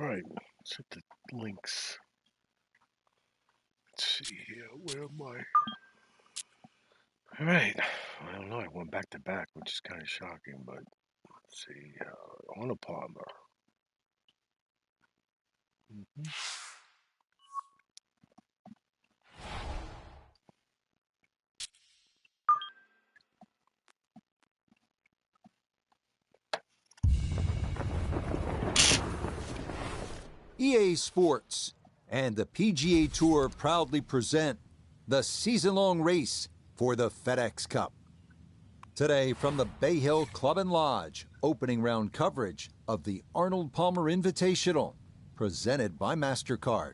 right, let's hit the links. Let's see here. Where am I? All right. I don't know. I went back to back, which is kind of shocking, but let's see. Arnold Palmer. Mm-hmm. EA Sports and the PGA Tour proudly present the season-long race for the FedEx Cup. Today, from the Bay Hill Club and Lodge, opening round coverage of the Arnold Palmer Invitational, presented by MasterCard.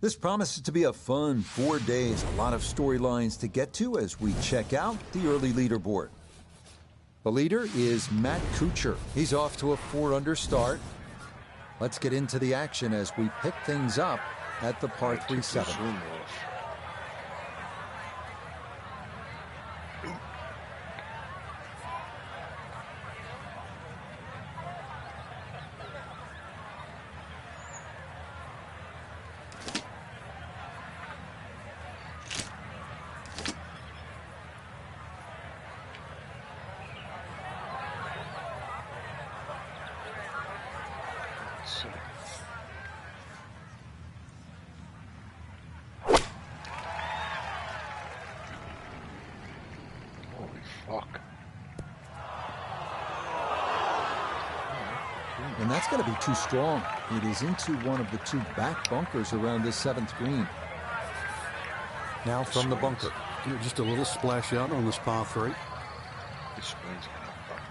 This promises to be a fun 4 days, a lot of storylines to get to as we check out the early leaderboard. The leader is Matt Kuchar. He's off to a 4-under start. Let's get into the action as we pick things up at the par 3 7. Fuck. And that's going to be too strong. It is into one of the 2 back bunkers around this 7th green. Now from the bunker. Just a little splash out on this par 3. This spray's gonna fuck me.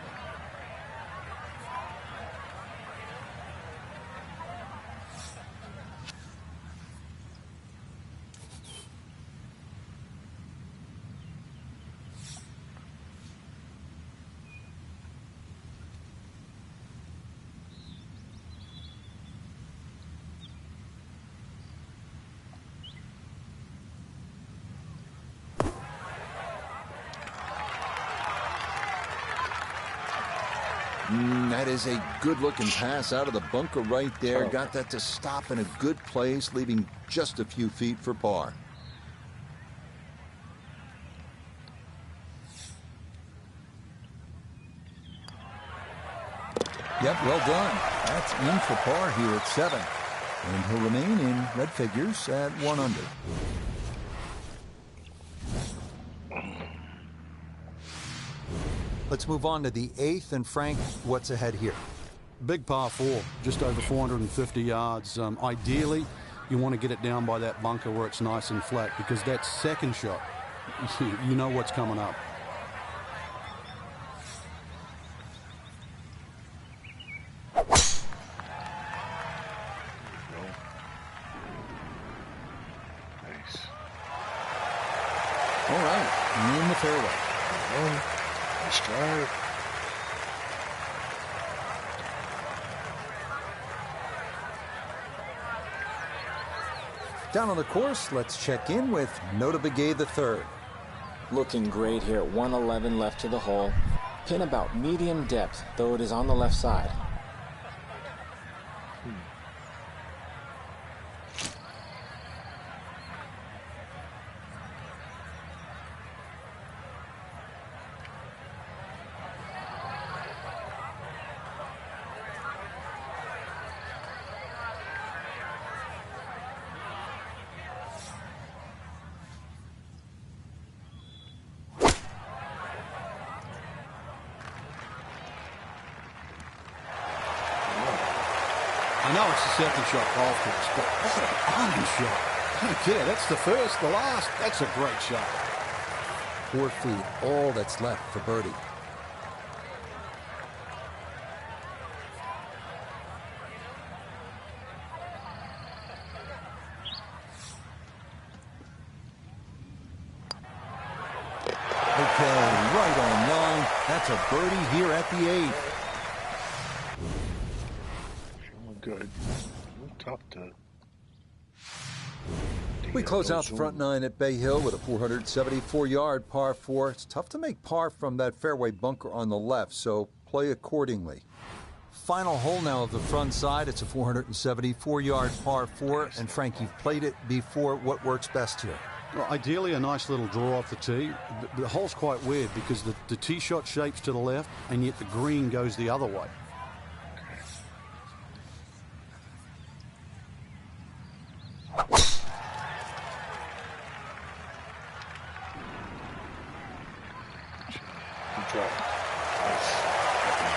That is a good-looking pass out of the bunker right there. Got that to stop in a good place, leaving just a few feet for par. Yep, well done. That's in for par here at 7. And he'll remain in red figures at 1 under. Let's move on to the 8th. And Frank, what's ahead here? Big par 4, just over 450 yards. Ideally, you want to get it down by that bunker where it's nice and flat, because that second shot, you know what's coming up. Nice. All right, in the fairway. Nice drive. Down on the course, let's check in with Nota Begay III. Looking great here. 111 left to the hole. Pin about medium depth, though it is on the left side. I know it's the second shot golf course, but look at the iron shot. I don't care. That's the first, the last. That's a great shot. 4 feet, all that's left for birdie. Okay, right on line. That's a birdie here at the 8th. Feeling good. Tough to. We close out the front 9 at Bay Hill with a 474-yard par 4. It's tough to make par from that fairway bunker on the left, so play accordingly. final hole now of the front side. It's a 474-yard par 4. And Frank, you've played it before. What works best here? Well, ideally, a nice little draw off the tee. The hole's quite weird because the tee shot shapes to the left, and yet the green goes the other way. Good job. Nice. Happy.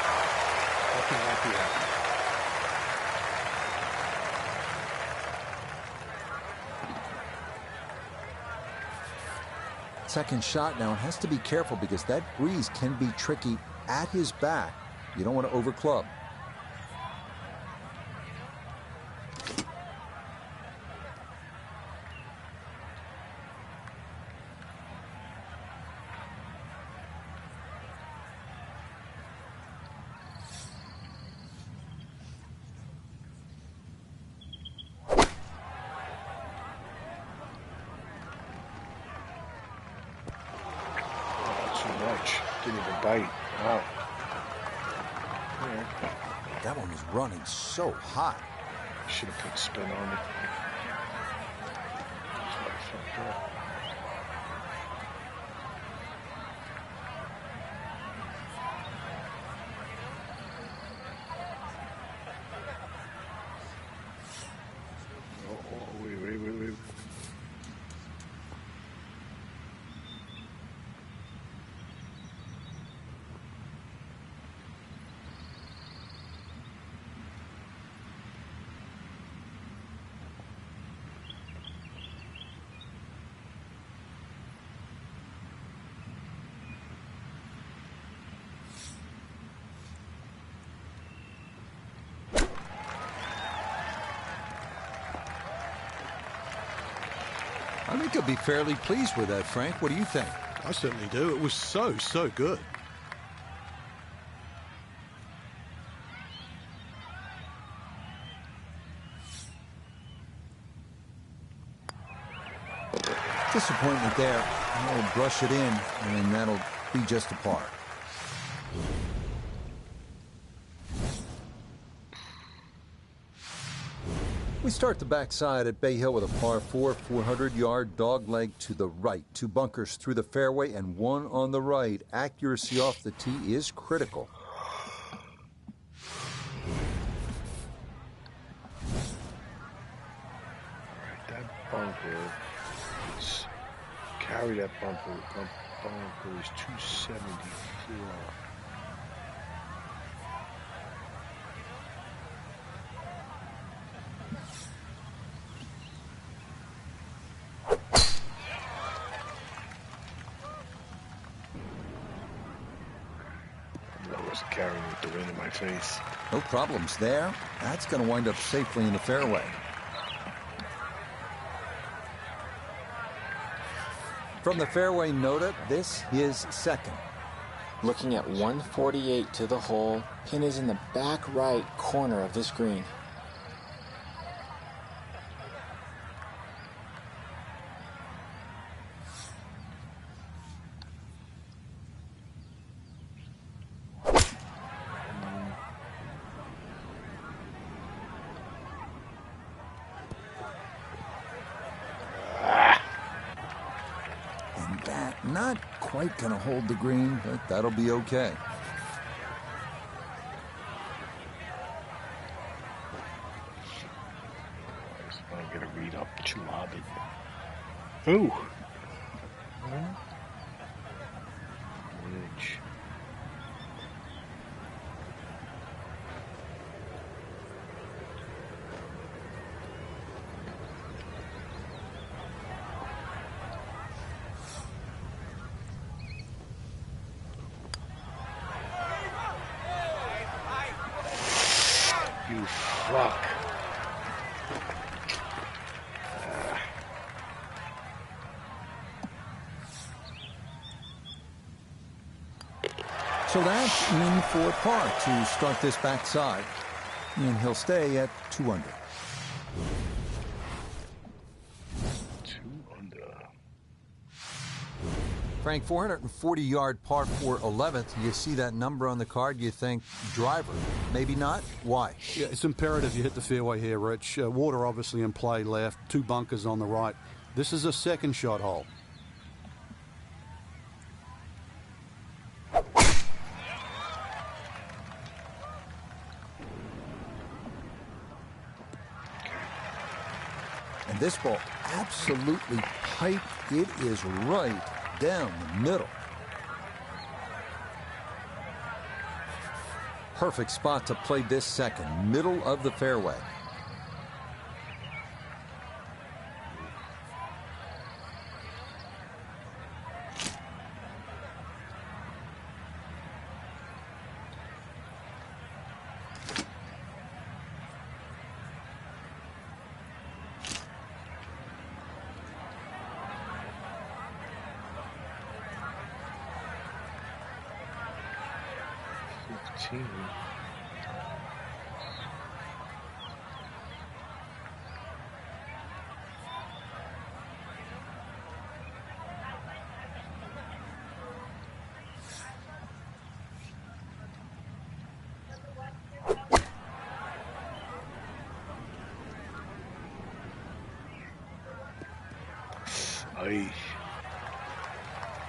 Second shot now, and has to be careful because that breeze can be tricky at his back. You don't want to over club. Didn't even bite. Wow. That one was running so hot. Should have put spin on it. That's why I fucked up. Oh, wait. I think he'll be fairly pleased with that, Frank. What do you think? I certainly do. It was so good. Disappointment there. He'll brush it in, and that'll be just a par. We start the backside at Bay Hill with a par 4, 400-yard dogleg to the right. 2 bunkers through the fairway and 1 on the right. Accuracy off the tee is critical. That bunker is, carry that bunker. Bunker is 274. Carrying with the wind in my face. No problems there. That's going to wind up safely in the fairway. From the fairway nota, this is second. Looking at 148 to the hole, pin is in the back right corner of this green. Not quite going to hold the green, but that'll be okay. I'm going to read up to Hobbit. Ooh. Ridge. You fuck. So that's in for par to start this backside. And he'll stay at 2 under. 2 under. Frank, 440-yard par 4 11th. You see that number on the card, you think driver. Maybe not. Why? Yeah, it's imperative you hit the fairway here, Rich. Water obviously in play left, 2 bunkers on the right. This is a second shot hole. And this ball absolutely tight. It is right down the middle. Perfect spot to play this second, middle of the fairway.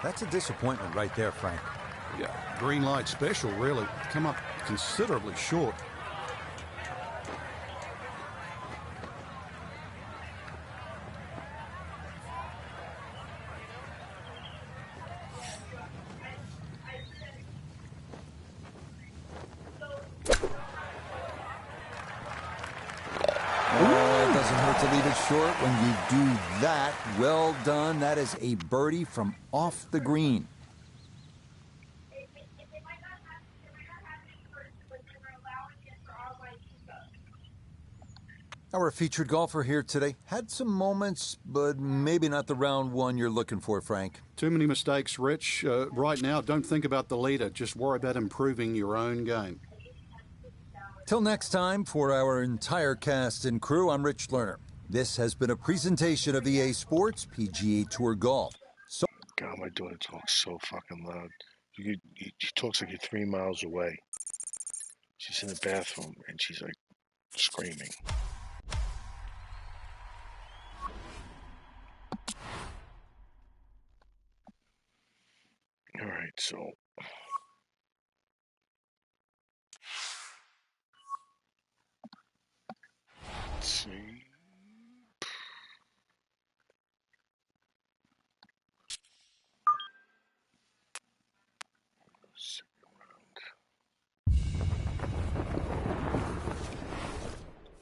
That's a disappointment right there, Frank. Yeah, green light special, really. Come up considerably short. To leave it short when you do that. Well done. That is a birdie from off the green. Our featured golfer here today had some moments, but maybe not the round one you're looking for, Frank. Too many mistakes, Rich. Right now, don't think about the leader. Just worry about improving your own game. Till next time, for our entire cast and crew, I'm Rich Lerner. This has been a presentation of EA Sports PGA Tour Golf. God, my daughter talks so fucking loud. She talks like you're 3 miles away. She's in the bathroom and she's like screaming. All right, so let's see.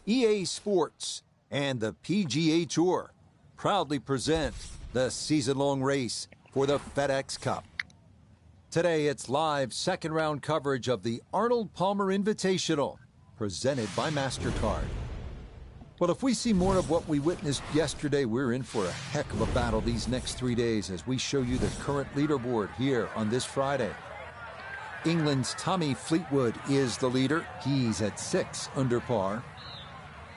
EA Sports and the PGA Tour proudly present the season-long race for the FedEx Cup. Today, it's live second-round coverage of the Arnold Palmer Invitational, presented by MasterCard. Well, if we see more of what we witnessed yesterday, we're in for a heck of a battle these next 3 days as we show you the current leaderboard here on this Friday. England's Tommy Fleetwood is the leader. He's at 6 under par.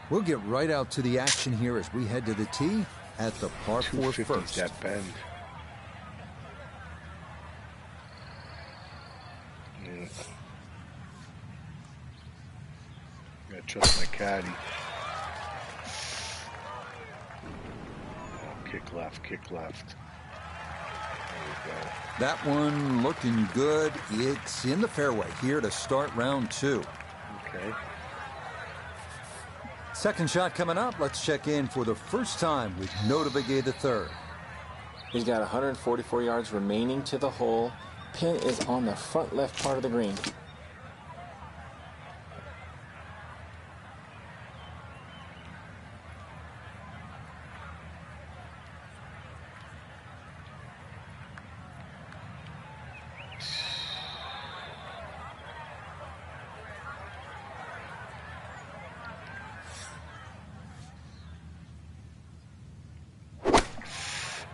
We'll get right out to the action here as we head to the tee at the par 4 first. That bend. Yeah. Gotta trust my caddy. Oh, kick left, kick left. There we go. That one looking good. It's in the fairway here to start round 2. Okay. Second shot coming up. Let's check in for the first time with Notavigay III. He's got 144 yards remaining to the hole. Pin is on the front left part of the green.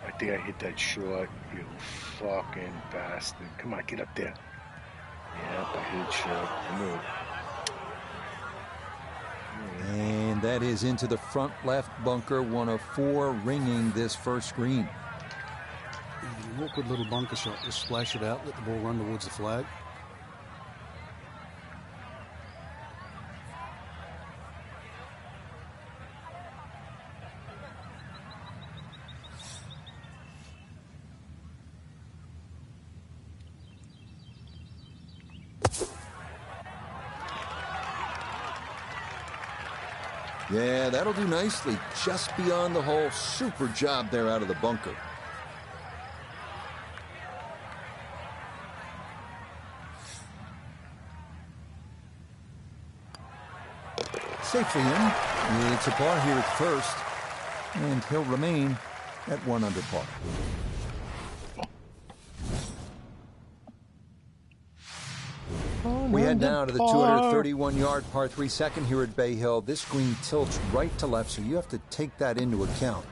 I think I hit that short, you fucking bastard. Come on, get up there. Yeah, I hit it short. I knew it. And that is into the front left bunker, one of 4 ringing this first green. An awkward little bunker shot. Just splash it out, let the ball run towards the flag. Yeah, that'll do nicely. Just beyond the hole. Super job there out of the bunker. Safely in. It's a par here at first. And he'll remain at 1 under par. We head now to the 231-yard par 3 second here at Bay Hill. This green tilts right to left, so you have to take that into account.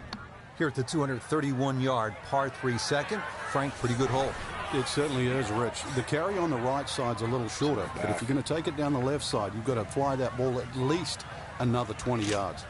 Here at the 231-yard par 3 second, Frank, pretty good hole. It certainly is, Rich. The carry on the right side's a little shorter, but if you're going to take it down the left side, you've got to fly that ball at least another 20 yards.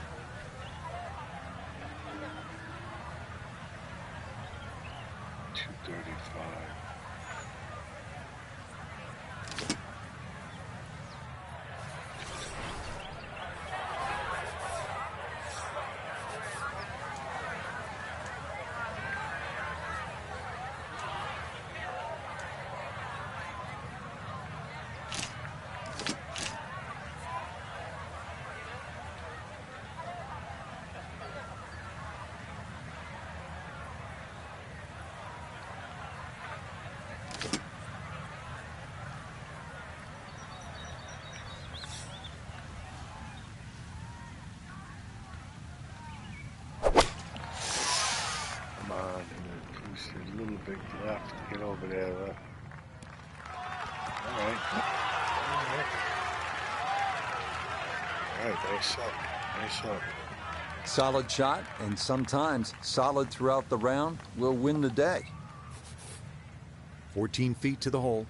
A little bit left to get over there. All right, nice shot. Nice shot. Solid shot, and sometimes solid throughout the round, will win the day. 14 feet to the hole.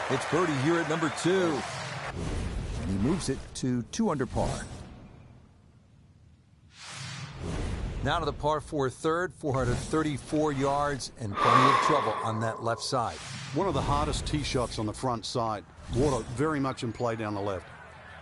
It's birdie here at number 2. And he moves it to 2 under par. Now to the par 4 third, 434 yards and plenty of trouble on that left side. One of the hardest tee shots on the front side. Water very much in play down the left.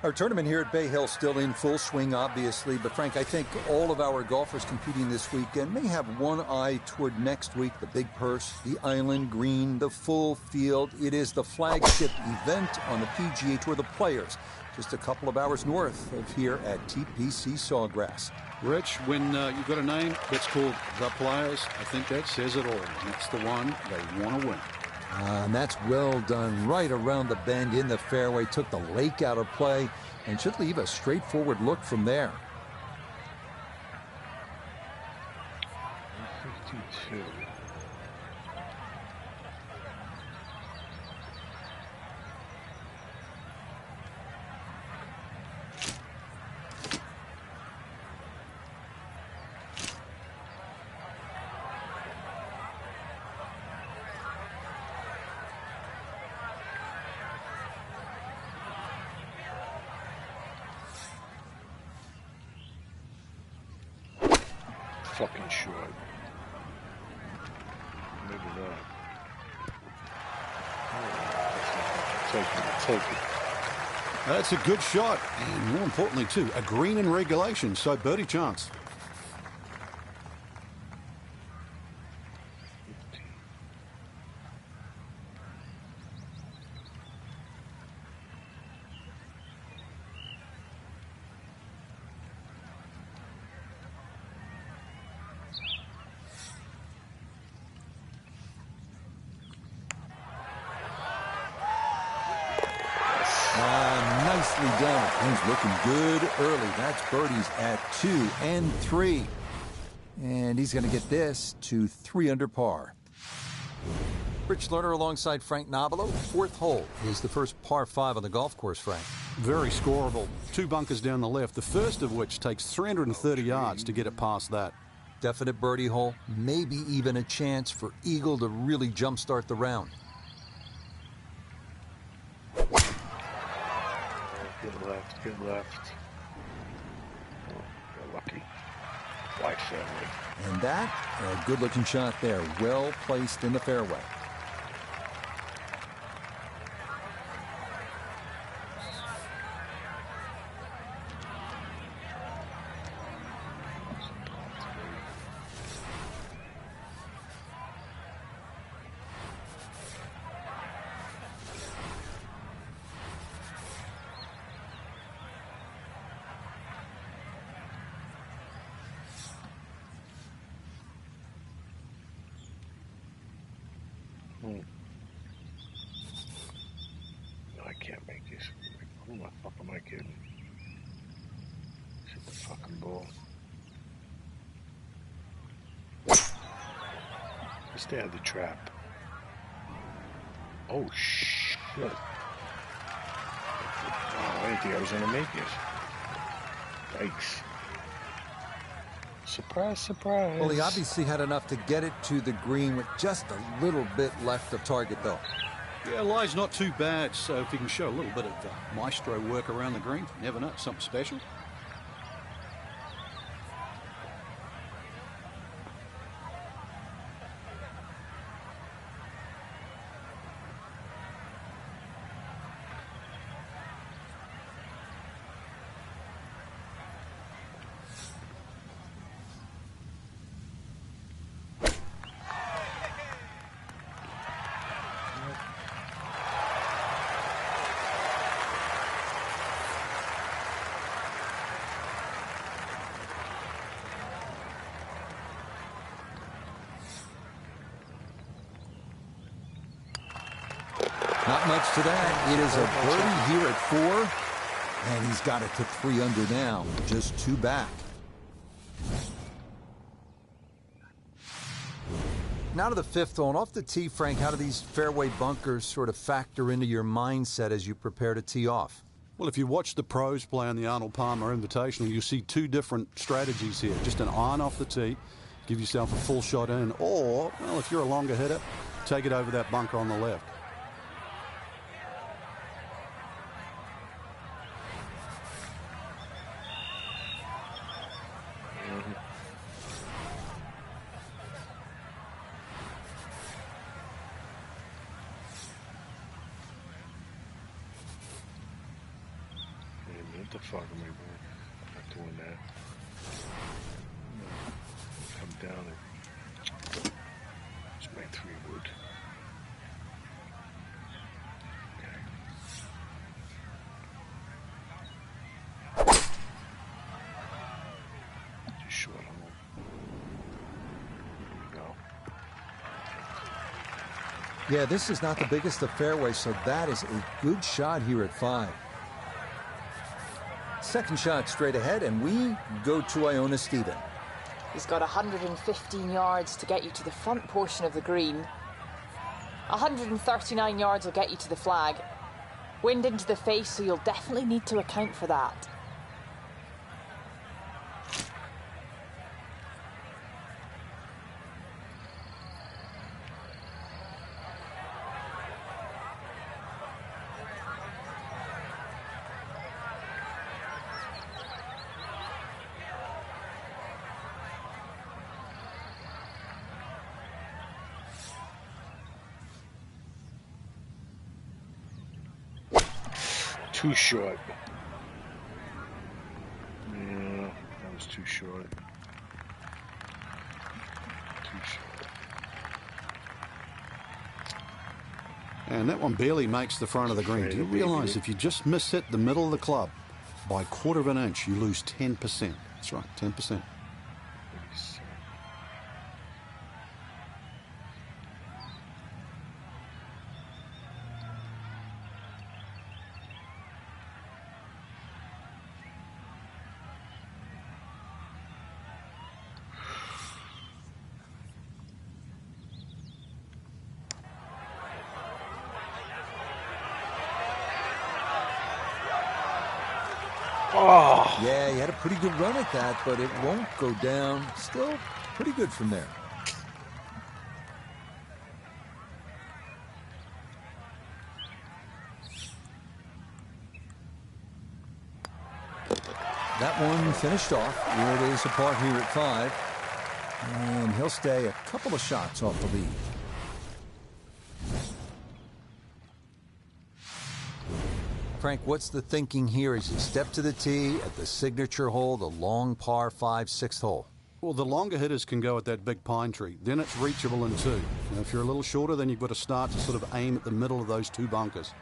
Our tournament here at Bay Hill still in full swing, obviously. But, Frank, I think all of our golfers competing this weekend may have one eye toward next week. The big purse, the island green, the full field. It is the flagship event on the PGA Tour, the Players, just a couple of hours north of here at TPC Sawgrass. Rich, when you've got a name that's called the Players, I think that says it all. That's the one they want to win. And that's well done right around the bend in the fairway. Took the lake out of play and should leave a straightforward look from there. 52. Fucking short. Maybe not. Take it. That's a good shot. And more importantly, too, a green in regulation, so birdie chance. Nicely done. He's looking good early. That's birdies at 2 and 3. And he's going to get this to 3 under par. Rich Lerner alongside Frank Nobilo. Fourth hole is the first par 5 on the golf course, Frank. Very scoreable. 2 bunkers down the left, the first of which takes 330 yards to get it past that. Definite birdie hole, maybe even a chance for Eagle to really jumpstart the round. Get left, get left. Oh, you're lucky. Wide fairway. And that, a good-looking shot there, well placed in the fairway. No, I can't make this. Who the fuck am I kidding? Hit the fucking ball. Stay out of the trap. Oh shit. Oh, I didn't think I was gonna make it. Yikes. Surprise, surprise. Well, he obviously had enough to get it to the green with just a little bit left of target, though. Yeah, lie's not too bad, so if you can show a little bit of maestro work around the green, never know, something special. Not much to that. It is a birdie here at 4, and he's got it to 3 under now, just 2 back. Now to the 5th hole, and off the tee, Frank, how do these fairway bunkers sort of factor into your mindset as you prepare to tee off? Well, if you watch the pros play on the Arnold Palmer Invitational, you see 2 different strategies here. Just an iron off the tee, give yourself a full shot in, or, well, if you're a longer hitter, take it over that bunker on the left. What the fuck am I doing? I'm not doing that. Come down and just make 3 wood. Okay. Too short. There we go. Yeah, this is not the biggest of fairways, so that is a good shot here at 5. Second shot straight ahead, and we go to Iona Stephen. He's got 115 yards to get you to the front portion of the green. 139 yards will get you to the flag. Wind into the face, so you'll definitely need to account for that. Too short. Yeah, that was too short. Too short. And that one barely makes the front of the green. Do you realize if you just miss hit the middle of the club by 1/4 of an inch, you lose 10%. That's right, 10%. Oh. Yeah, he had a pretty good run at that, but it won't go down. Still pretty good from there. That one finished off. It is apart here at 5. And he'll stay a couple of shots off the lead. Frank, what's the thinking here as you step to the tee at the signature hole, the long par 5, 6th hole? Well, the longer hitters can go at that big pine tree. Then it's reachable in 2. Now, if you're a little shorter, then you've got to start to sort of aim at the middle of those 2 bunkers.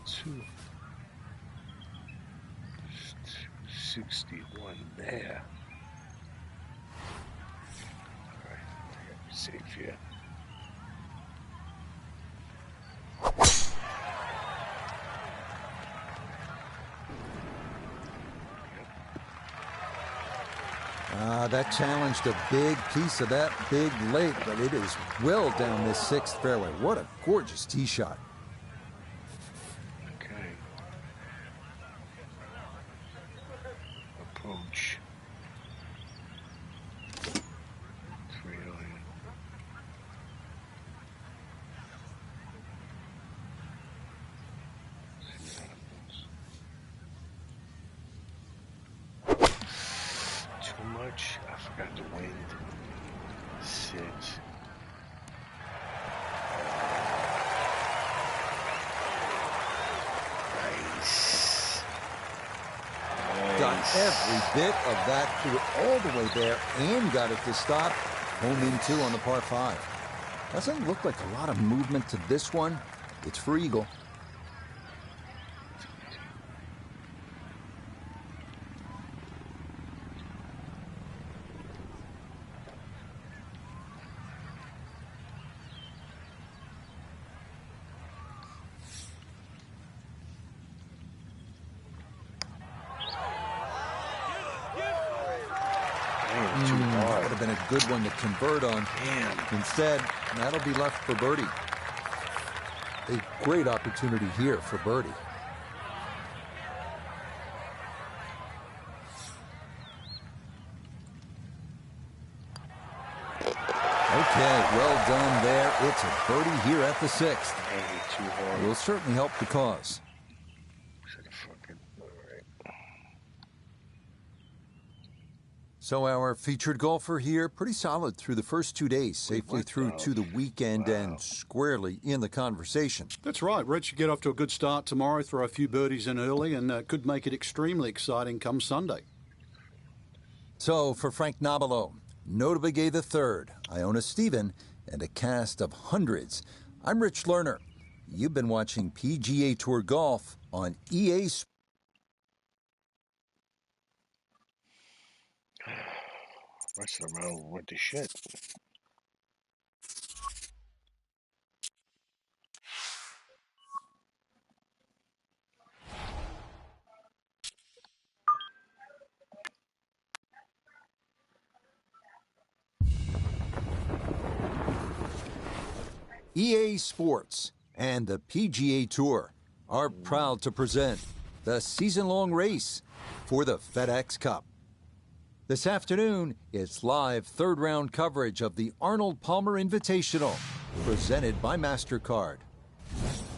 Two. 261 there. All right, I gotta be safe here. That challenged a big piece of that big lake, but it is well down this 6th fairway. What a gorgeous tee shot. Okay. Approach. 3 iron. See what happens. Too much. I forgot the wind. Sit. Nice. Got every bit of that through all the way there and got it to stop. Home in 2 on the par 5. Doesn't look like a lot of movement to this one. It's for eagle. That would have been a good one to convert on. Damn. Instead, that'll be left for birdie. A great opportunity here for birdie. Okay, well done there. It's a birdie here at the 6th. Hey, too hard. Will certainly help the cause. So our featured golfer here, pretty solid through the first 2 days, safely through to the weekend and squarely in the conversation. That's right, Rich. You get off to a good start tomorrow, throw a few birdies in early, and could make it extremely exciting come Sunday. So for Frank Nobilo, Notabegay III, Iona Stephen, and a cast of hundreds, I'm Rich Lerner. You've been watching PGA Tour Golf on EA Sports. Rest of the round went to shit. EA Sports and the PGA Tour are proud to present the season-long race for the FedEx Cup. This afternoon, it's live third-round coverage of the Arnold Palmer Invitational, presented by MasterCard.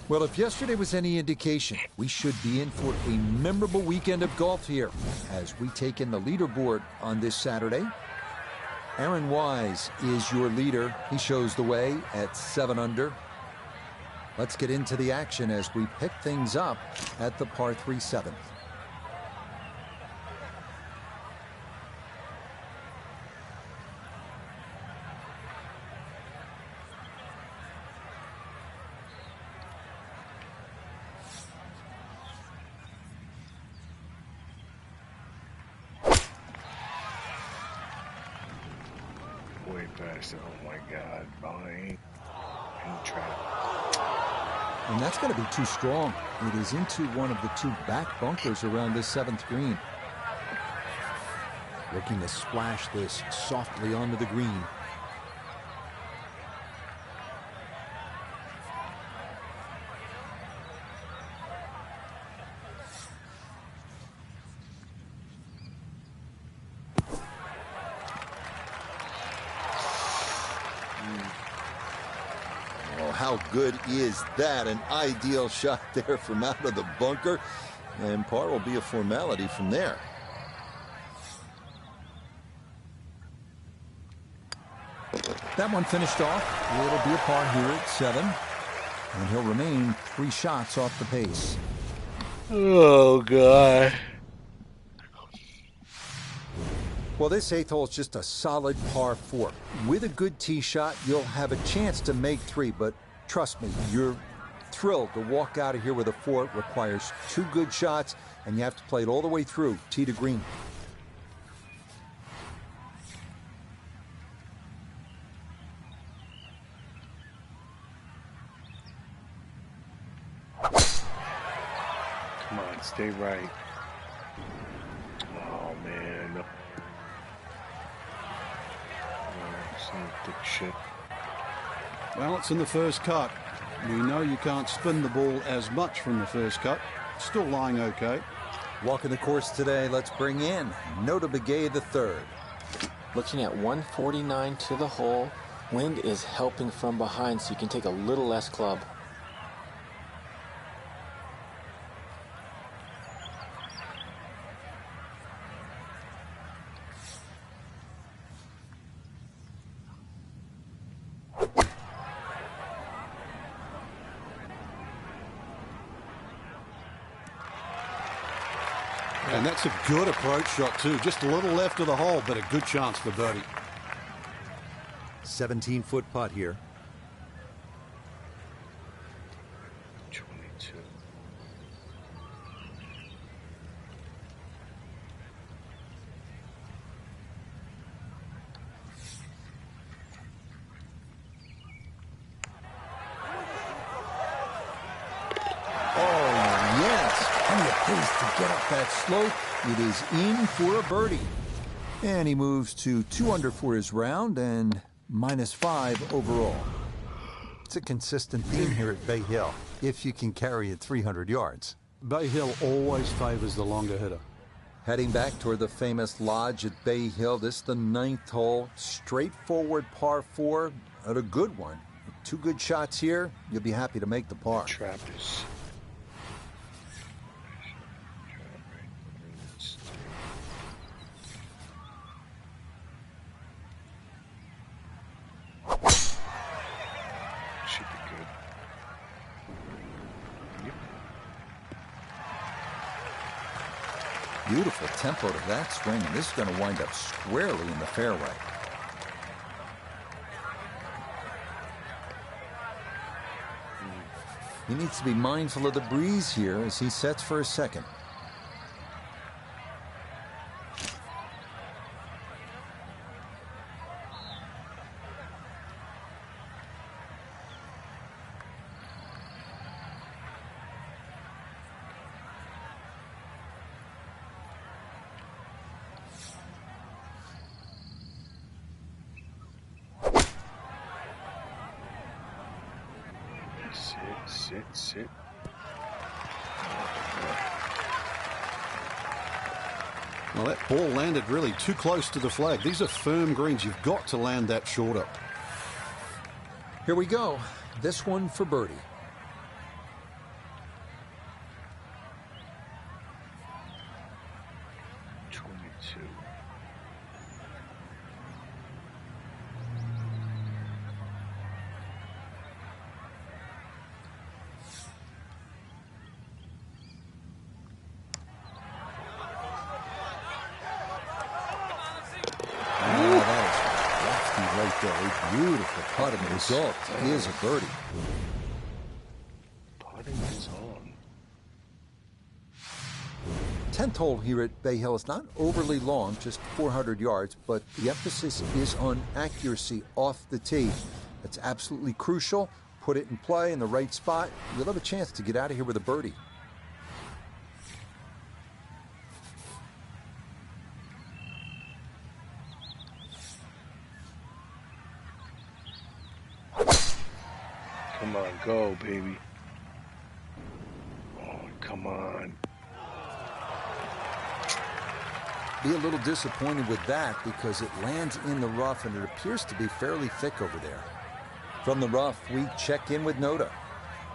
Well, if yesterday was any indication, we should be in for a memorable weekend of golf here as we take in the leaderboard on this Saturday. Aaron Wise is your leader. He shows the way at 7 under. Let's get into the action as we pick things up at the par 3 7th. fast. Oh my God, behind and trap. And that's going to be too strong. It is into one of the two back bunkers around this 7th green. Looking to splash this softly onto the green. How good is that? An ideal shot there from out of the bunker. And par will be a formality from there. That one finished off. It'll be a par here at 7. And he'll remain 3 shots off the pace. Oh, God. Well, this 8th hole is just a solid par 4. With a good tee shot, you'll have a chance to make 3, but trust me, you're thrilled to walk out of here with a 4. It requires 2 good shots, and you have to play it all the way through, tee to green. Come on, stay right. Oh, man. Some thick shit. Well, it's in the first cut. We know you can't spin the ball as much from the first cut. Still lying okay. Walking the course today, let's bring in Nota Begay the third. Looking at 149 to the hole. Wind is helping from behind, so you can take a little less club. And that's a good approach shot too. Just a little left of the hole, but a good chance for birdie. 17-foot putt here. 22. To get up that slope, it is in for a birdie. And he moves to 2 under for his round and -5 overall. It's a consistent theme here at Bay Hill, if you can carry it 300 yards. Bay Hill always favors the longer hitter. Heading back toward the famous lodge at Bay Hill, this is the 9th hole. Straightforward par 4, and a good one. 2 good shots here, you'll be happy to make the par. Trap is... Should be good. Yep. Beautiful tempo to that swing, and this is going to wind up squarely in the fairway. He needs to be mindful of the breeze here as he sets for a second. Sit. Well, that ball landed really too close to the flag. These are firm greens. You've got to land that shorter. Here we go. This one for birdie. Beautiful putt, and the result is a birdie. Putting is on. 10th hole here at Bay Hill is not overly long, just 400 yards, but the emphasis is on accuracy off the tee. That's absolutely crucial. Put it in play in the right spot. You'll have a chance to get out of here with a birdie. Come on, go, baby. Oh, come on. Be a little disappointed with that because it lands in the rough and it appears to be fairly thick over there. From the rough, we check in with Noda.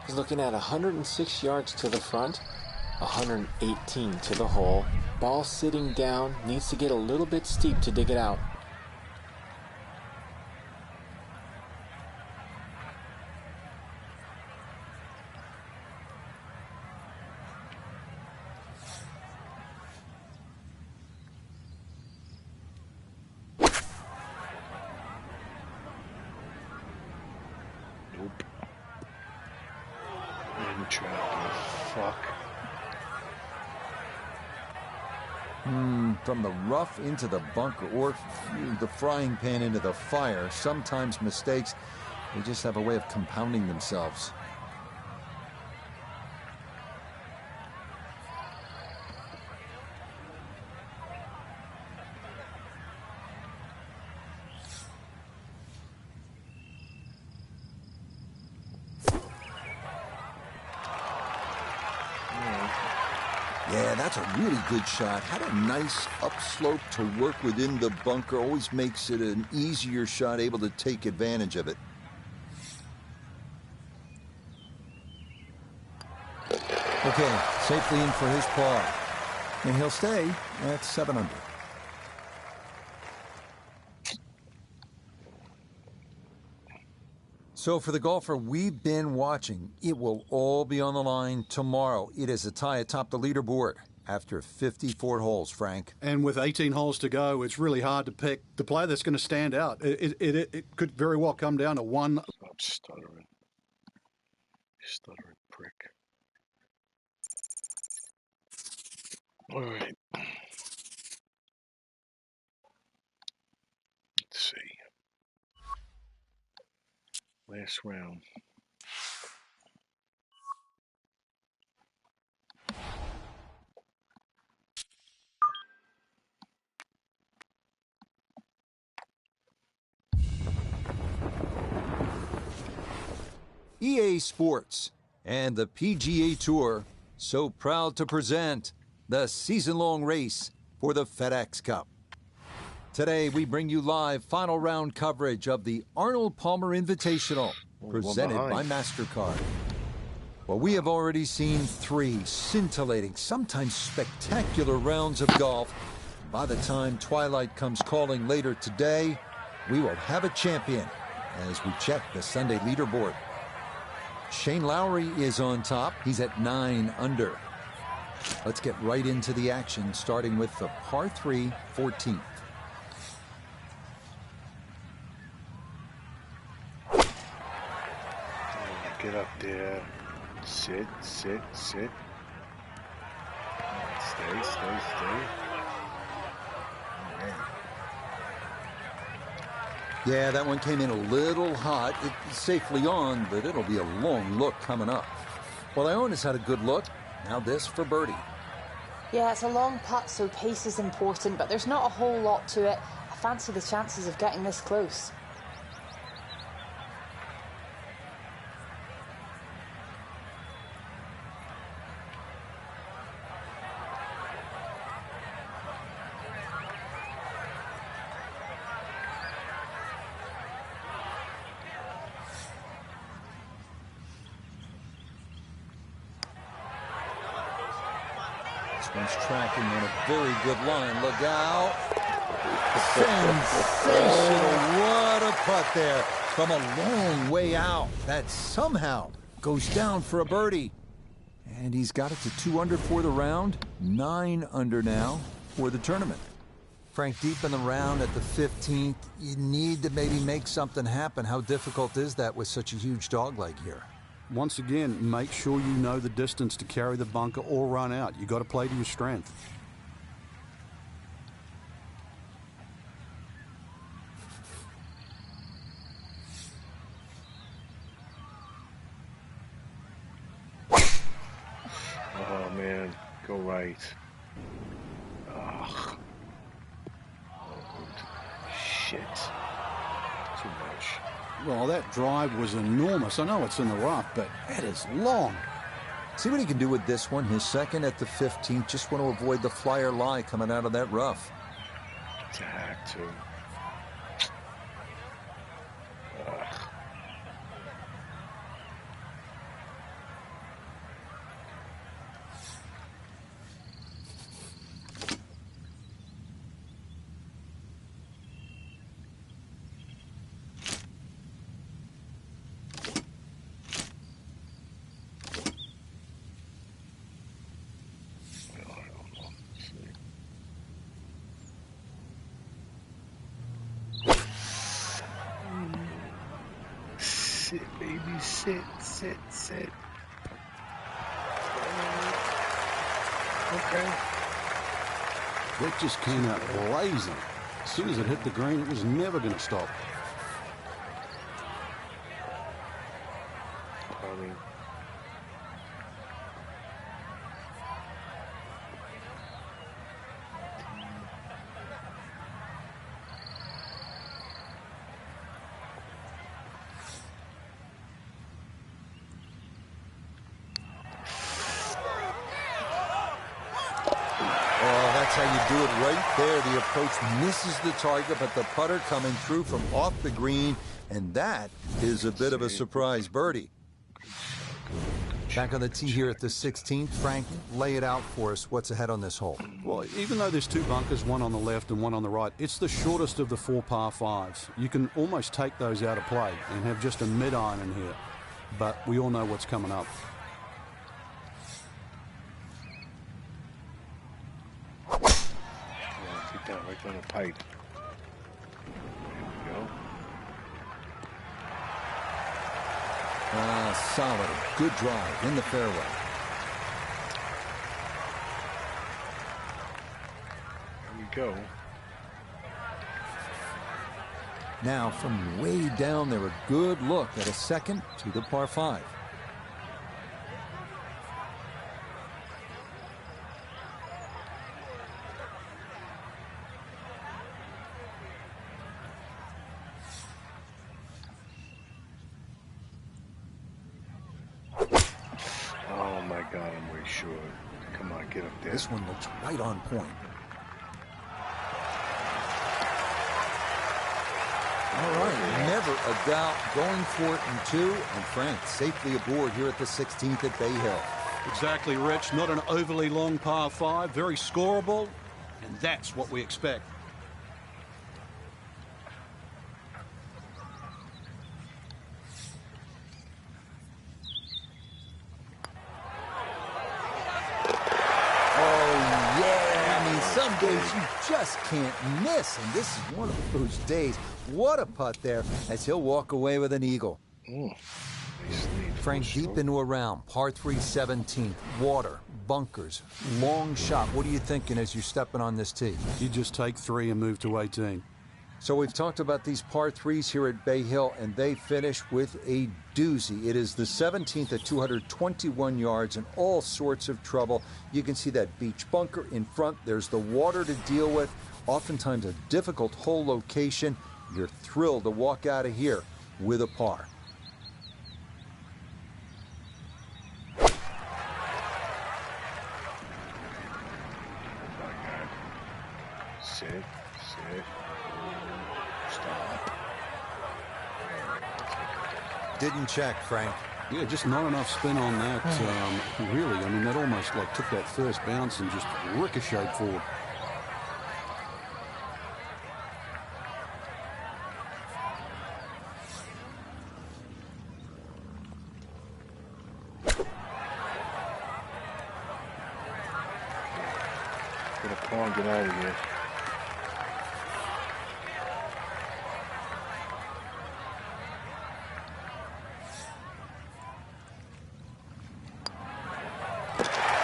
He's looking at 106 yards to the front, 118 to the hole. Ball sitting down, needs to get a little bit steep to dig it out. Nope. In trap, fuck. From the rough into the bunker or the frying pan into the fire, sometimes mistakes, they just have a way of compounding themselves. Yeah, that's a really good shot. Had a nice upslope to work within the bunker. Always makes it an easier shot, able to take advantage of it. Okay, safely in for his par. And he'll stay at 7 under. So for the golfer we've been watching, it will all be on the line tomorrow. It is a tie atop the leaderboard after 54 holes, Frank. And with 18 holes to go, it's really hard to pick the player that's going to stand out. It could very well come down to one. Stop stuttering. Stuttering prick. All right. Let's see. Last round. EA Sports and the PGA Tour so proud to present the season-long race for the FedEx Cup. Today, we bring you live final round coverage of the Arnold Palmer Invitational, presented by MasterCard. Well, we have already seen 3 scintillating, sometimes spectacular rounds of golf. By the time twilight comes calling later today, we will have a champion as we check the Sunday leaderboard. Shane Lowry is on top. He's at 9 under. Let's get right into the action, starting with the par 3 14th. Get up there. Sit, sit, sit. Stay, stay, stay. Yeah, that one came in a little hot. It's safely on, but it'll be a long look coming up. Well, Iona's had a good look. Now this for birdie. Yeah, it's a long putt, so pace is important, but there's not a whole lot to it. I fancy the chances of getting this close. This one's tracking on a very good line. Look out. Sensational. What a putt there from a long way out. That somehow goes down for a birdie. And he's got it to 2 under for the round. 9 under now for the tournament. Frank, deep in the round at the 15th, you need to maybe make something happen. How difficult is that with such a huge dog leg here? Once again, make sure you know the distance to carry the bunker or run out. You got to play to your strength. right. Ugh. Shit. Too much. Well, that drive was enormous. I know it's in the rough, but that is long. See what he can do with this one. His second at the 15th. Just want to avoid the flyer lie coming out of that rough. It's a hack, too. Ugh. Sit, baby, sit. Okay. That just came out blazing. As soon as it hit the green, it was never going to stop. I mean, That's how you do it right there. The approach misses the target, but the putter coming through from off the green, and that is a bit of a surprise birdie. Back on the tee here at the 16th. Frank, lay it out for us. What's ahead on this hole? Well, even though there's two bunkers, one on the left and one on the right, it's the shortest of the 4 par 5s. You can almost take those out of play and have just a mid-iron in here. But we all know what's coming up. Take that right on the pipe. There we go. Solid. Good drive in the fairway. There we go. Now from way down there, a good look at a second to the par 5. Oh my God, I'm way short. Come on, get up there. This one looks right on point. All right, never a doubt going for it in 2, and Frank safely aboard here at the 16th at Bay Hill. Exactly, Rich. Not an overly long par 5, very scoreable, and that's what we expect. Some days you just can't miss, and this is one of those days. What a putt there as he'll walk away with an eagle. Frank, deep into a round, par 3 17th, water, bunkers, long shot. What are you thinking as you're stepping on this tee? You just take 3 and move to 18. So we've talked about these par 3s here at Bay Hill, and they finish with a doozy. It is the 17th at 221 yards and all sorts of trouble. You can see that beach bunker in front. There's the water to deal with, oftentimes a difficult hole location. You're thrilled to walk out of here with a par. Sit. Stop. Didn't check, Frank. Yeah, just not enough spin on that. Really, I mean, that almost like took that first bounce and just ricocheted forward. Get a paw and get out of here.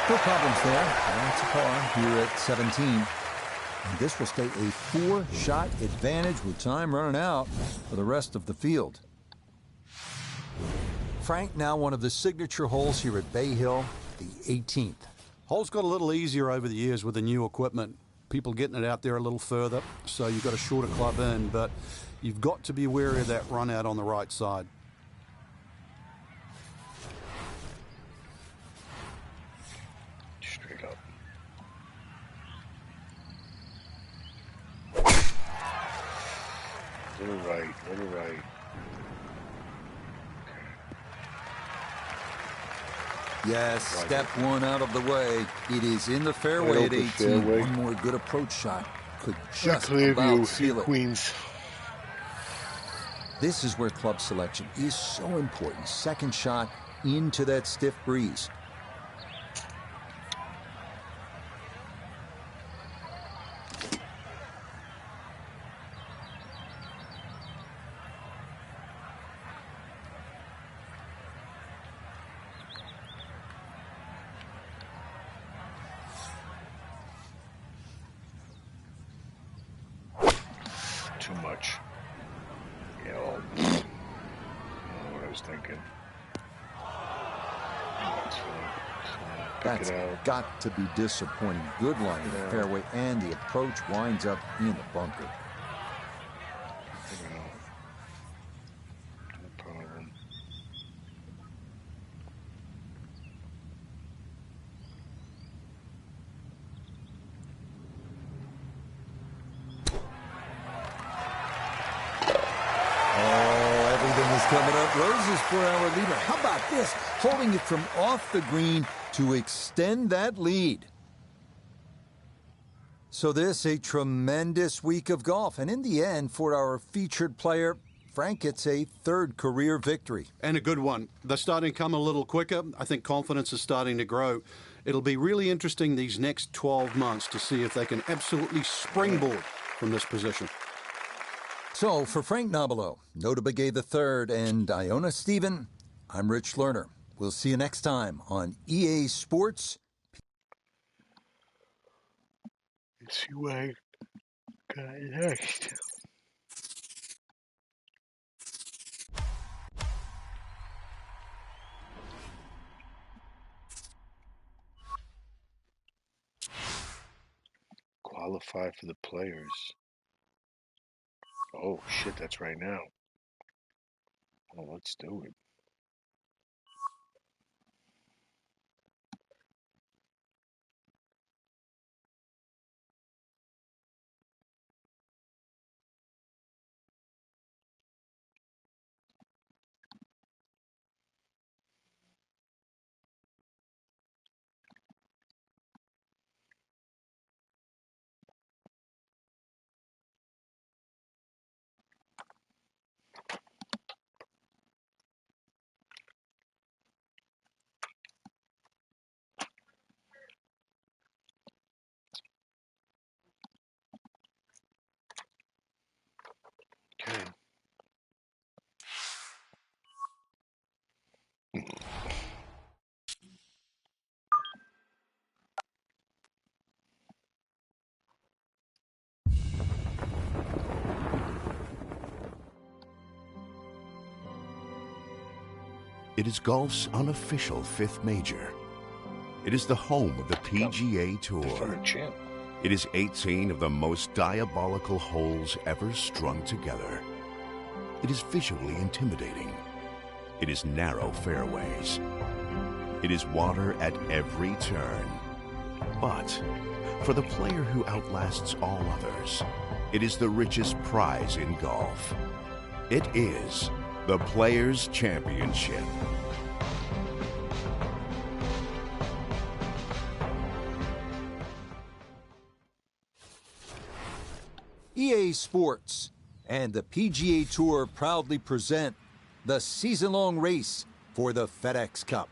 No problems there. That's a par here at 17. And this will stay a 4-shot advantage with time running out for the rest of the field. Frank, now one of the signature holes here at Bay Hill, the 18th. Hole's got a little easier over the years with the new equipment. People getting it out there a little further, so you've got a shorter club in, but you've got to be wary of that run out on the right side. Straight up. Little right, little right. Yes, step one out of the way. It is in the fairway at 18. Fairway. One more good approach shot could just Clearview, about seal it. Queens. This is where club selection is so important. Second shot into that stiff breeze. Too much. Yeah, well, I don't know what I was thinking. That's fine. Pick That's it out. got to be disappointing. Good line in the fairway, and the approach winds up in the bunker. Pick it out. No problem. Coming up, roses for our leader. How about this? Holding it from off the green to extend that lead. So this, a tremendous week of golf. And in the end, for our featured player, Frank gets a third career victory. And a good one. They're starting to come a little quicker. I think confidence is starting to grow. It'll be really interesting these next 12 months to see if they can absolutely springboard from this position. So, for Frank Nobilo, Nota Begay III, and Iona Stephen, I'm Rich Lerner. We'll see you next time on EA Sports. Let's see what I got next. Qualify for the players. Oh, shit, that's right now. Well, let's do it. Okay. It is golf's unofficial fifth major. It is the home of the PGA Tour. Deferred champ. It is 18 of the most diabolical holes ever strung together. It is visually intimidating. It is narrow fairways. It is water at every turn. But for the player who outlasts all others, it is the richest prize in golf. It is the Players' Championship. EA Sports and the PGA Tour proudly present the season-long race for the FedEx Cup.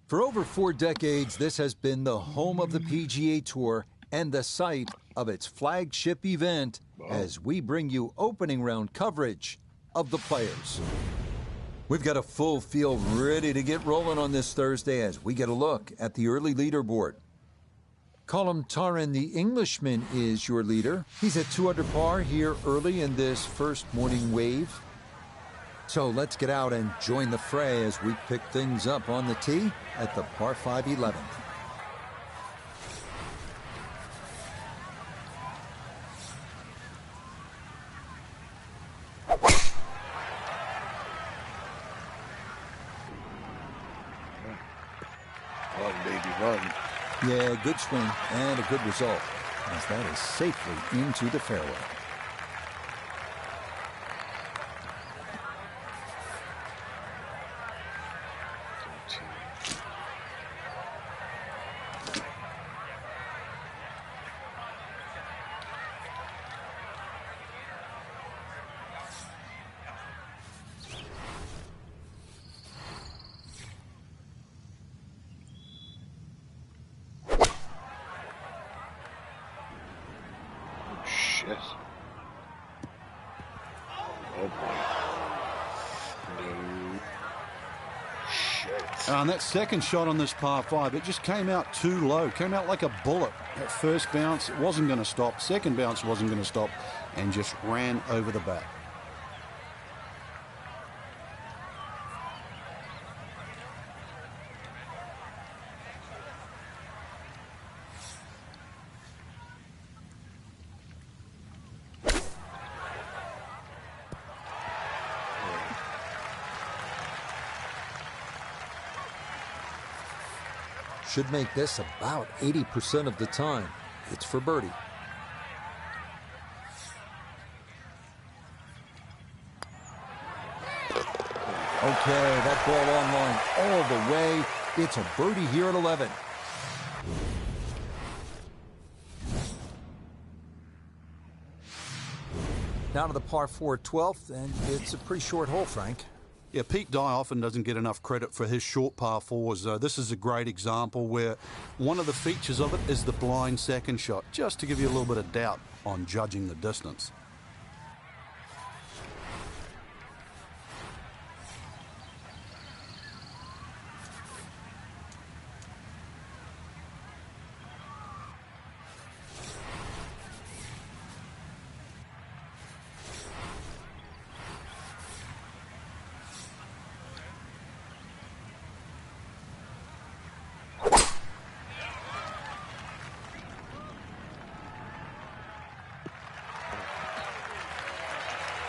For over 4 decades, this has been the home of the PGA Tour and the site of its flagship event as we bring you opening round coverage of the players. We've got a full field ready to get rolling on this Thursday as we get a look at the early leaderboard. Colm Tarren, the Englishman, is your leader. He's at 2 under par here early in this first morning wave. So let's get out and join the fray as we pick things up on the tee at the par 5 11th. baby run. Yeah, good swing and a good result, as that is safely into the fairway. Shit. Oh boy. No. Shit. And that second shot on this par 5, it just came out too low. Came out like a bullet. That first bounce, it wasn't going to stop. Second bounce wasn't going to stop. And just ran over the back. Should make this about 80% of the time. It's for birdie. Okay, that ball on line all the way. It's a birdie here at 11. Down to the par 4 12th, and it's a pretty short hole, Frank. Yeah, Pete Dye often doesn't get enough credit for his short par 4s. This is a great example where one of the features of it is the blind second shot, just to give you a little bit of doubt on judging the distance.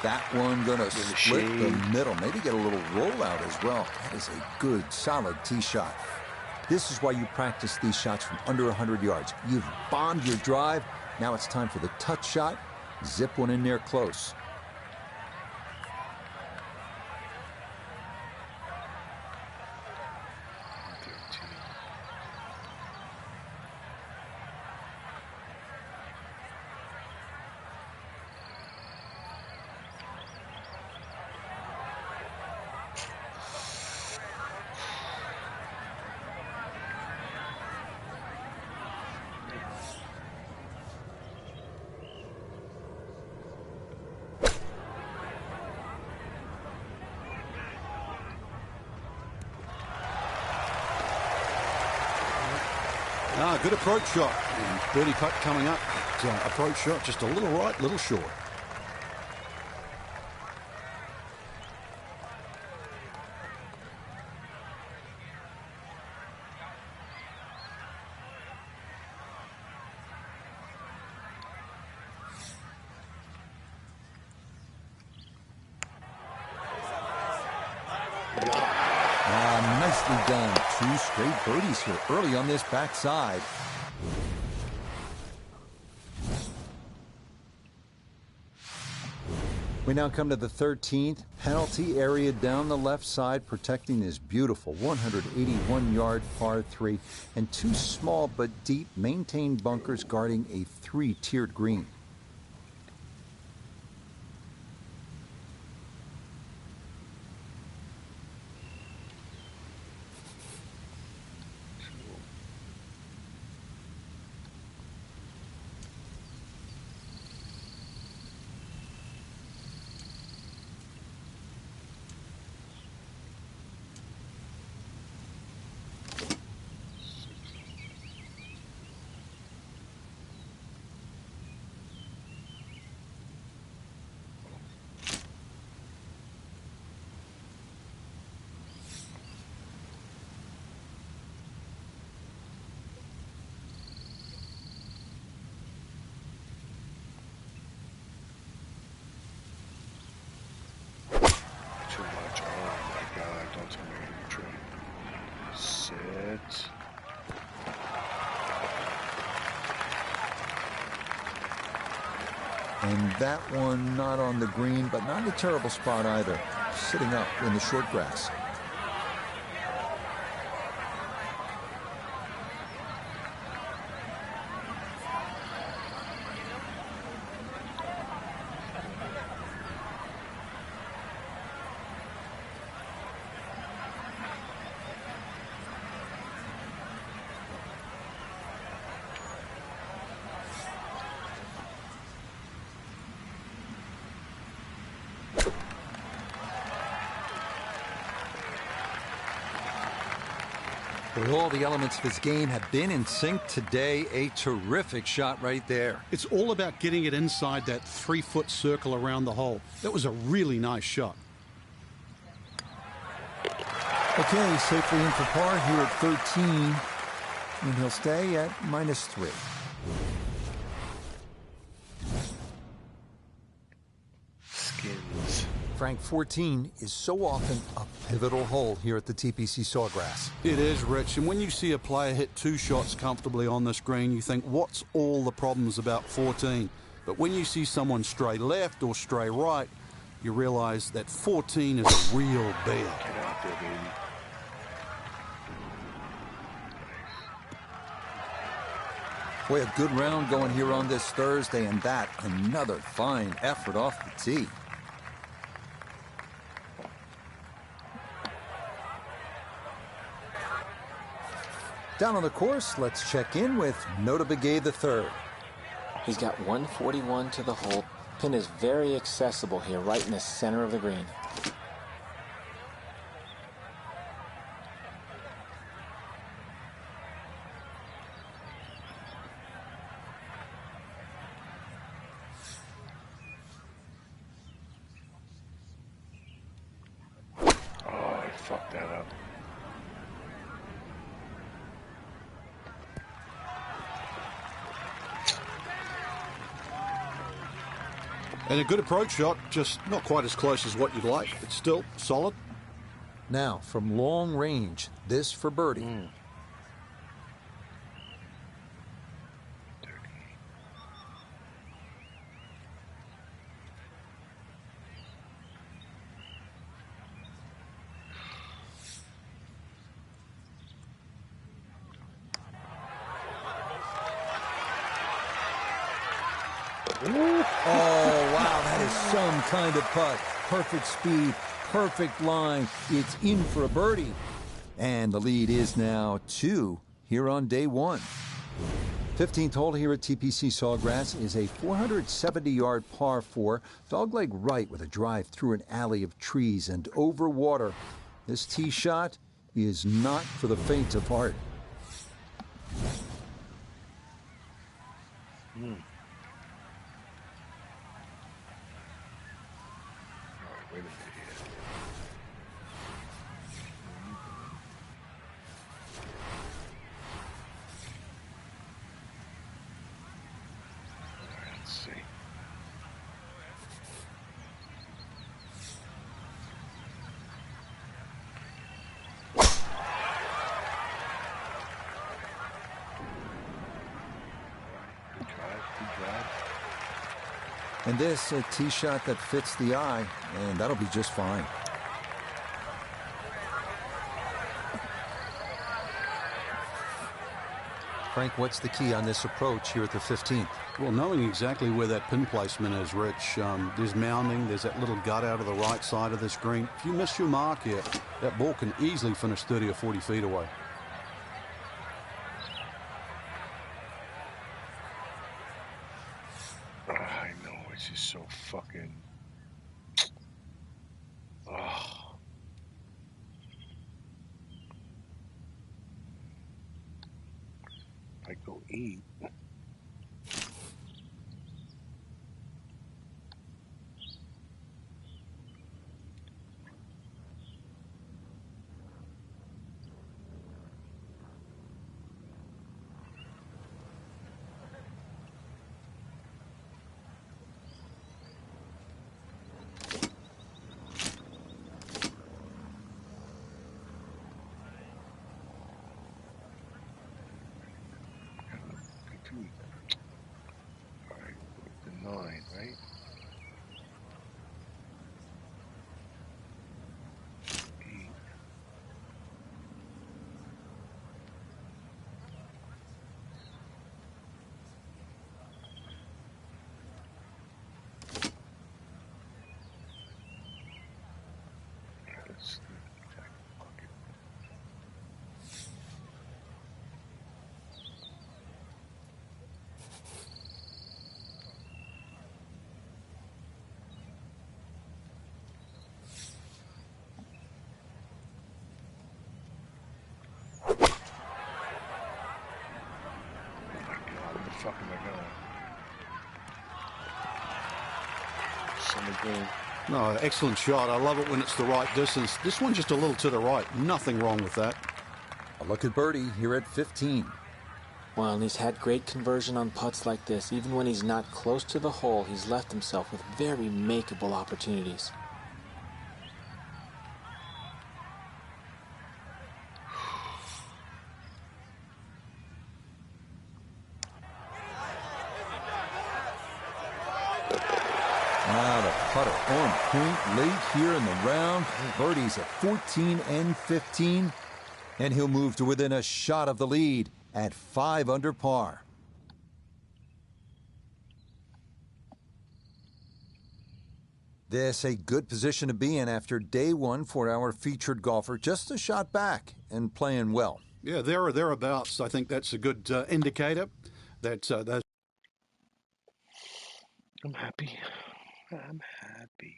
That one going to split the middle. Maybe get a little rollout as well. That is a good, solid tee shot. This is why you practice these shots from under 100 yards. You've bombed your drive. Now it's time for the touch shot. Zip one in there close. Good approach shot. And birdie putt coming up. Approach shot just a little right, little short. Nicely done. 2 straight birdies here early on this backside. We now come to the 13th. Penalty area down the left side, protecting this beautiful 181-yard par 3, and 2 small but deep maintained bunkers guarding a 3-tiered green. And that one not on the green, but not in a terrible spot either. Sitting up in the short grass. But all the elements of his game have been in sync today. A terrific shot right there. It's all about getting it inside that 3-foot circle around the hole. That was a really nice shot. Okay, safely in for par here at 13. And he'll stay at -3. Skins. Frank, 14 is so often a pivotal hole here at the TPC Sawgrass. It is, Rich. And when you see a player hit 2 shots comfortably on this green, you think, what's all the problems about 14? But when you see someone stray left or stray right, you realize that 14 is a real bear. Get out there, baby. Boy, a good round going here on this Thursday, and that another fine effort off the tee. Down on the course, let's check in with Nota Begay III. He's got 141 to the hole. Pin is very accessible here, right in the center of the green. Oh, I fucked that up. And a good approach shot, just not quite as close as what you'd like, but still solid. Now, from long range, this for birdie. Oh, wow, that is some kind of putt. Perfect speed, perfect line. It's in for a birdie. And the lead is now 2 here on day 1. 15th hole here at TPC Sawgrass is a 470-yard par 4, dogleg right with a drive through an alley of trees and over water. This tee shot is not for the faint of heart. Wait a minute here. All right, let's see. Good drive, good drive. And this, a tee shot that fits the eye, and that'll be just fine. Frank, what's the key on this approach here at the 15th? Well, knowing exactly where that pin placement is, Rich, there's mounding, there's that little gut out of the right side of this green. If you miss your mark here, that ball can easily finish 30 or 40 feet away. I know, it's just so fucking... Oh. I go eat. 9, right? Eight. Let's attack the pocket. Oh my God, where the fuck am I going? Center green. No, excellent shot. I love it when it's the right distance. This one just a little to the right. Nothing wrong with that. A look at birdie here at 15. Well, and he's had great conversion on putts like this. Even when he's not close to the hole, he's left himself with very makeable opportunities. Now the putter on point late here in the round. Birdie's at 14 and 15. And he'll move to within a shot of the lead at 5 under par. This a good position to be in after day one for our featured golfer. Just a shot back and playing well. Yeah, there or thereabouts. I think that's a good indicator. That's I'm happy. I'm happy.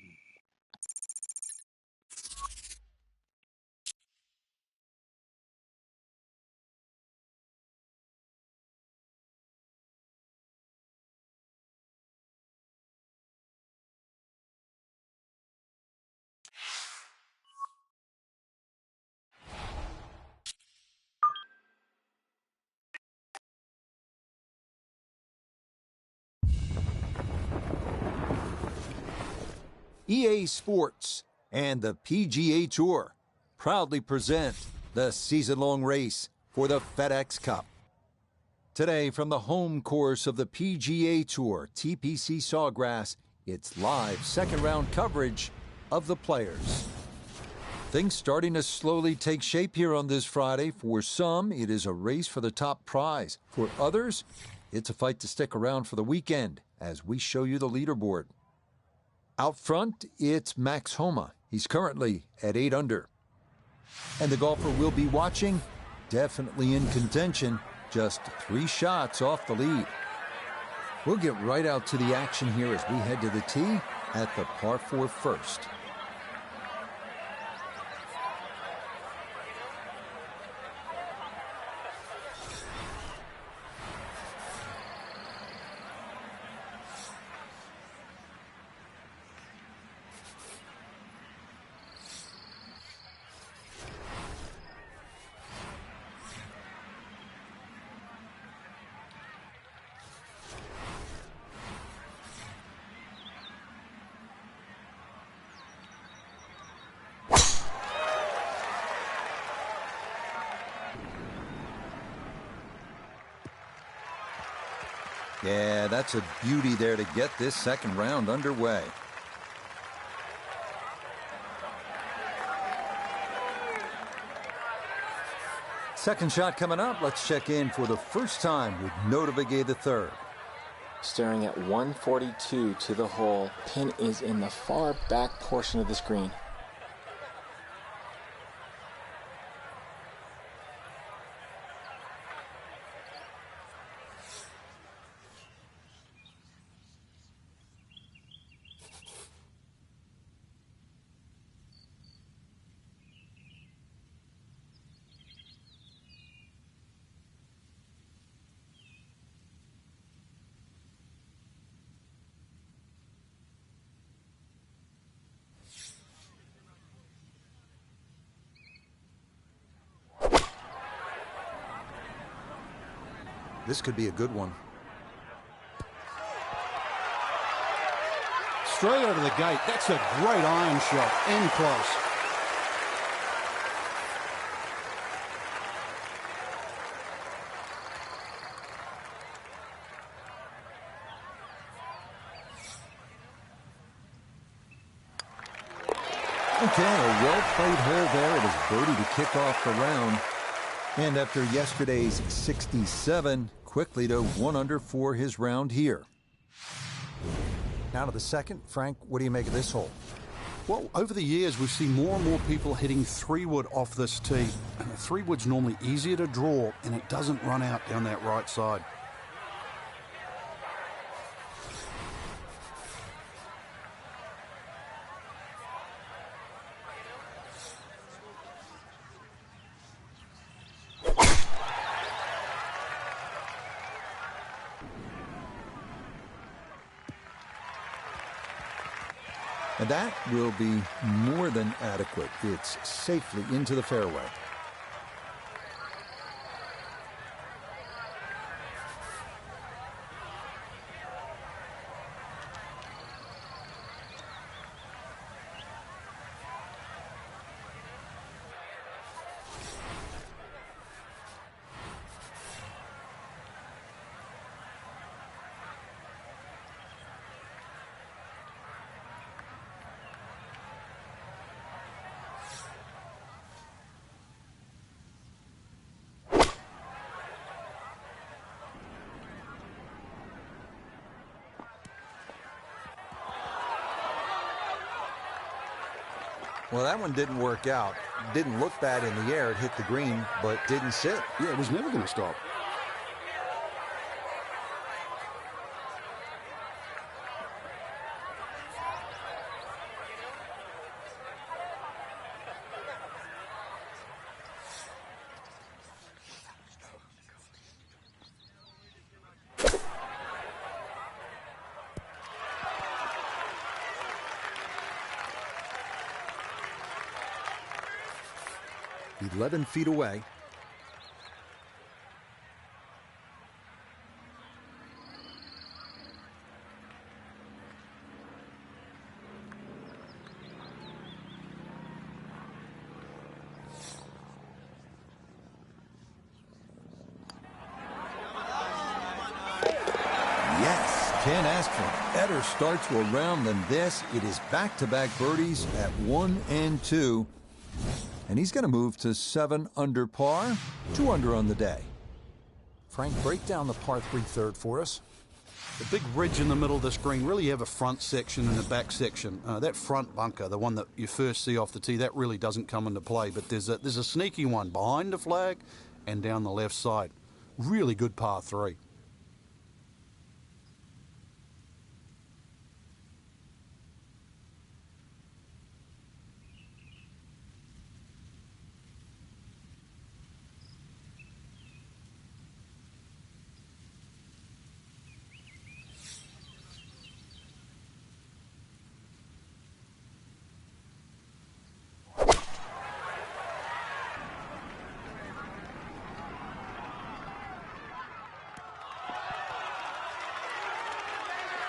EA Sports and the PGA Tour proudly present the season-long race for the FedEx Cup. Today, from the home course of the PGA Tour, TPC Sawgrass, it's live second-round coverage of the players. Things starting to slowly take shape here on this Friday. For some, it is a race for the top prize. For others, it's a fight to stick around for the weekend as we show you the leaderboard. Out front, it's Max Homa. He's currently at 8 under. And the golfer we'll be watching, definitely in contention, just 3 shots off the lead. We'll get right out to the action here as we head to the tee at the par 4 first. Yeah, that's a beauty there to get this second round underway. Second shot coming up. Let's check in for the first time with Nota Begay III. Staring at 142 to the hole. Pin is in the far back portion of the screen. This could be a good one. straight out of the gate. That's a great iron shot. In close. Okay, a well-played hole there. It is birdie to kick off the round. And after yesterday's 67, quickly to 1 under for his round here. Now to the second. Frank, what do you make of this hole? Well, over the years, we've seen more and more people hitting 3-wood off this tee. And the 3-wood's normally easier to draw, and it doesn't run out down that right side. And that will be more than adequate. It's safely into the fairway. Well, that one didn't work out. Didn't look bad in the air. It hit the green, but didn't sit. Yeah, it was never going to stop. "11 feet away." Yes, can't ask for a better start to a round than this. It is back-to-back birdies at 1 and 2. And he's going to move to 7 under par, 2 under on the day. Frank, break down the par 3 third for us. The big ridge in the middle of this green, really you have a front section and a back section. That front bunker, the one that you first see off the tee, that really doesn't come into play. But there's a sneaky one behind the flag and down the left side. Really good par 3.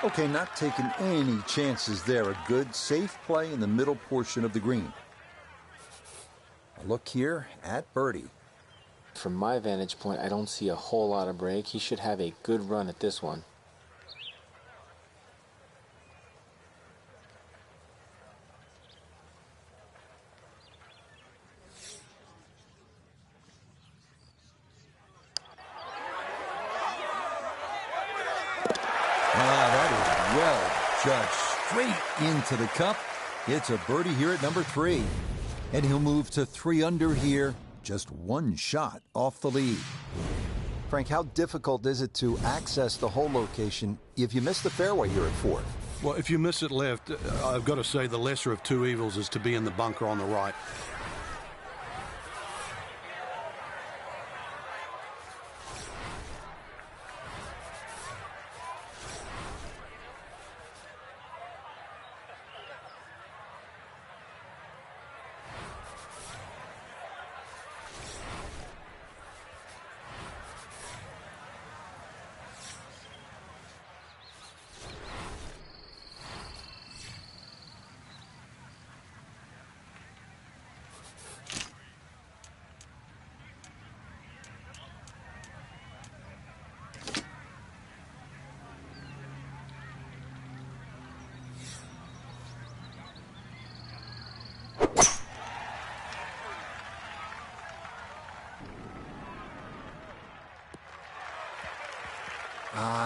Okay, not taking any chances there. A good, safe play in the middle portion of the green. A look here at birdie. From my vantage point, I don't see a whole lot of break. He should have a good run at this one. Judged straight into the cup. It's a birdie here at number 3. And he'll move to 3 under here, just 1 shot off the lead. Frank, how difficult is it to access the hole location if you miss the fairway here at 4? Well, if you miss it left, I've got to say the lesser of 2 evils is to be in the bunker on the right.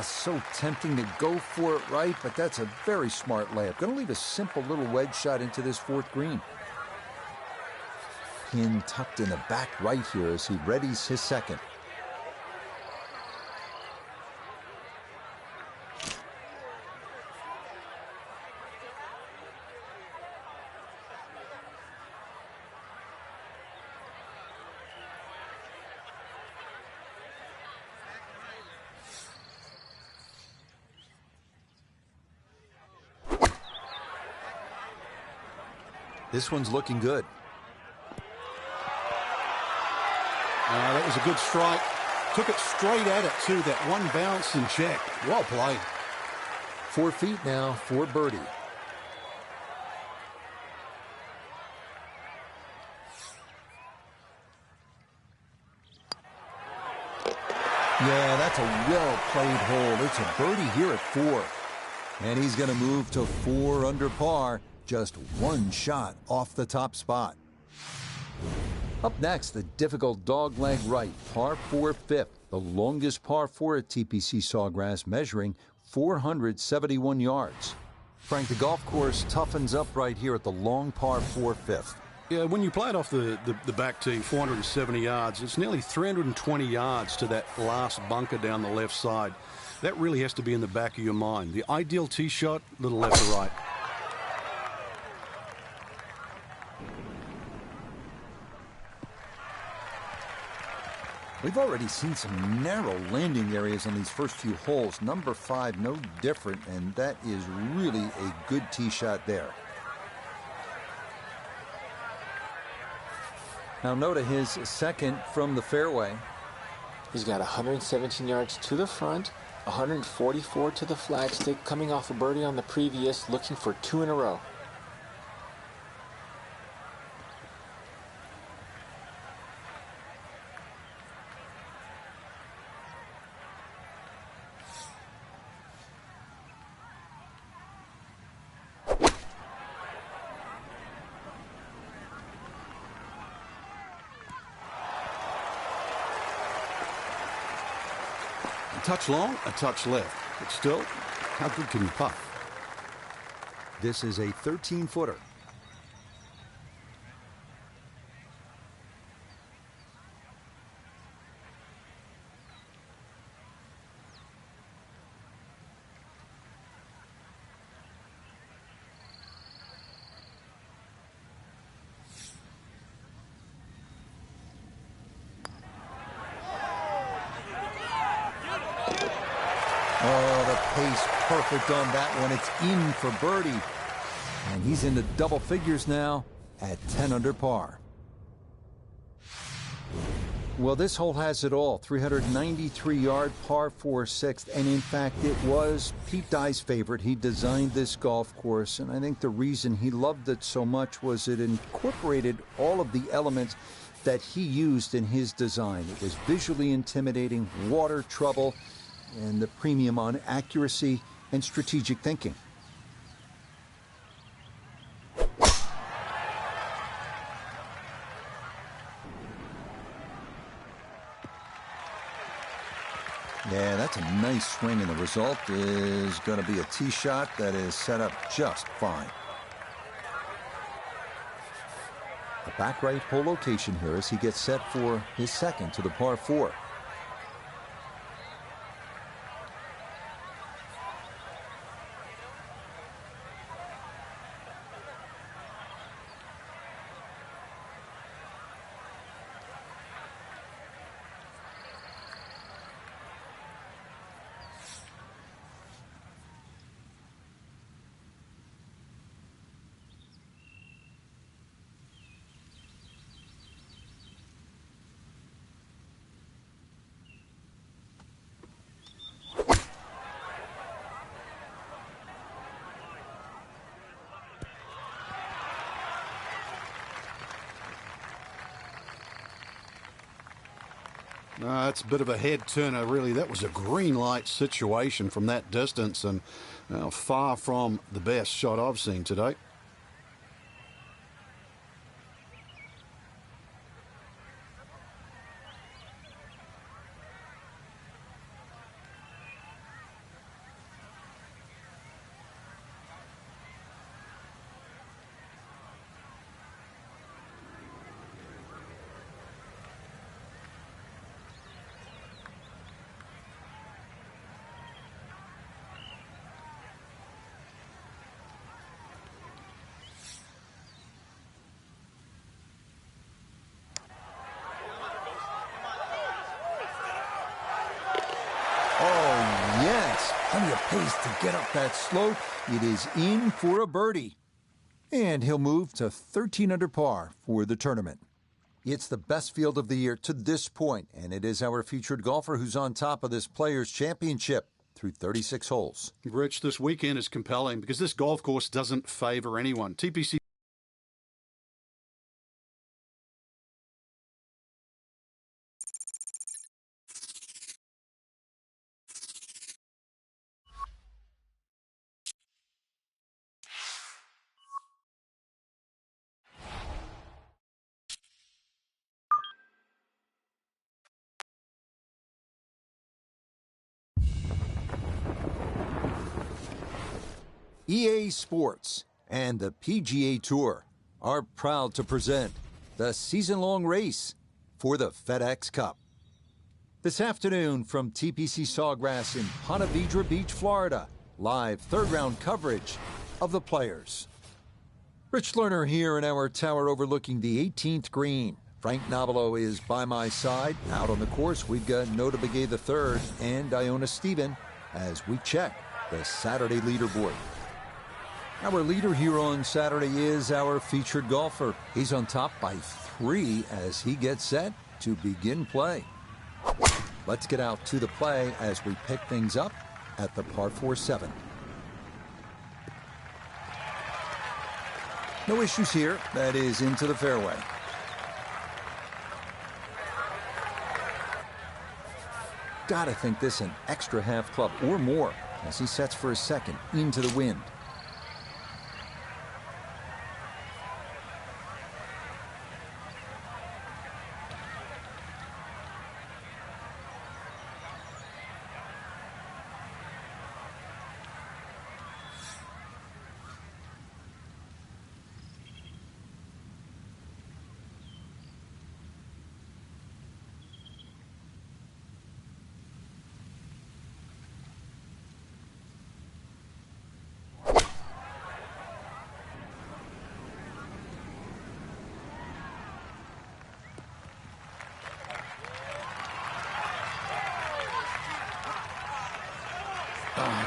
So tempting to go for it right, but that's a very smart layup. Going to leave a simple little wedge shot into this fourth green. Pin tucked in the back right here as he readies his second. This one's looking good. That was a good strike. Took it straight at it, too. That one bounce and check. Well played. 4 feet now for birdie. Yeah, that's a well-played hole. It's a birdie here at 4. And he's going to move to 4 under par. Just one shot off the top spot. Up next, the difficult dogleg right, par 4 fifth, the longest par 4 at TPC Sawgrass, measuring 471 yards. Frank, the golf course toughens up right here at the long par 4 fifth. Yeah, when you play it off the back tee, 470 yards, it's nearly 320 yards to that last bunker down the left side. That really has to be in the back of your mind. The ideal tee shot, little left to right. We've already seen some narrow landing areas on these first few holes. Number 5, no different, and that is really a good tee shot there. Now Noda, his second from the fairway. He's got 117 yards to the front, 144 to the flagstick, coming off a birdie on the previous, looking for 2 in a row. A touch long, a touch left. But still, how good can you putt? This is a 13-footer. Oh, the pace perfect on that one. It's in for birdie. And he's into double figures now at 10 under par. Well, this hole has it all. 393-yard par 4 sixth. And in fact, it was Pete Dye's favorite. He designed this golf course. And I think the reason he loved it so much was it incorporated all of the elements that he used in his design. It was visually intimidating, water trouble, and the premium on accuracy and strategic thinking. Yeah, that's a nice swing, and the result is going to be a tee shot that is set up just fine. A back right hole location here as he gets set for his second to the par 4. No, that's a bit of a head turner, really. That was a green light situation from that distance, and far from the best shot I've seen today. Plenty of pace to get up that slope. It is in for a birdie. And he'll move to 13 under par for the tournament. It's the best field of the year to this point, and it is our featured golfer who's on top of this Players' Championship through 36 holes. Rich, this weekend is compelling because this golf course doesn't favor anyone. TPC EA Sports and the PGA Tour are proud to present the season-long race for the FedEx Cup. This afternoon from TPC Sawgrass in Ponte Vedra Beach, Florida, live third-round coverage of the Players. Rich Lerner here in our tower overlooking the 18th green. Frank Nobilo is by my side. Out on the course, we've got Nota Begay III and Iona Stephen as we check the Saturday leaderboard. Our leader here on Saturday is our featured golfer. He's on top by 3 as he gets set to begin play. Let's get out to the play as we pick things up at the par 4-7. No issues here. That is into the fairway. Gotta think this an extra half club or more as he sets for a second into the wind.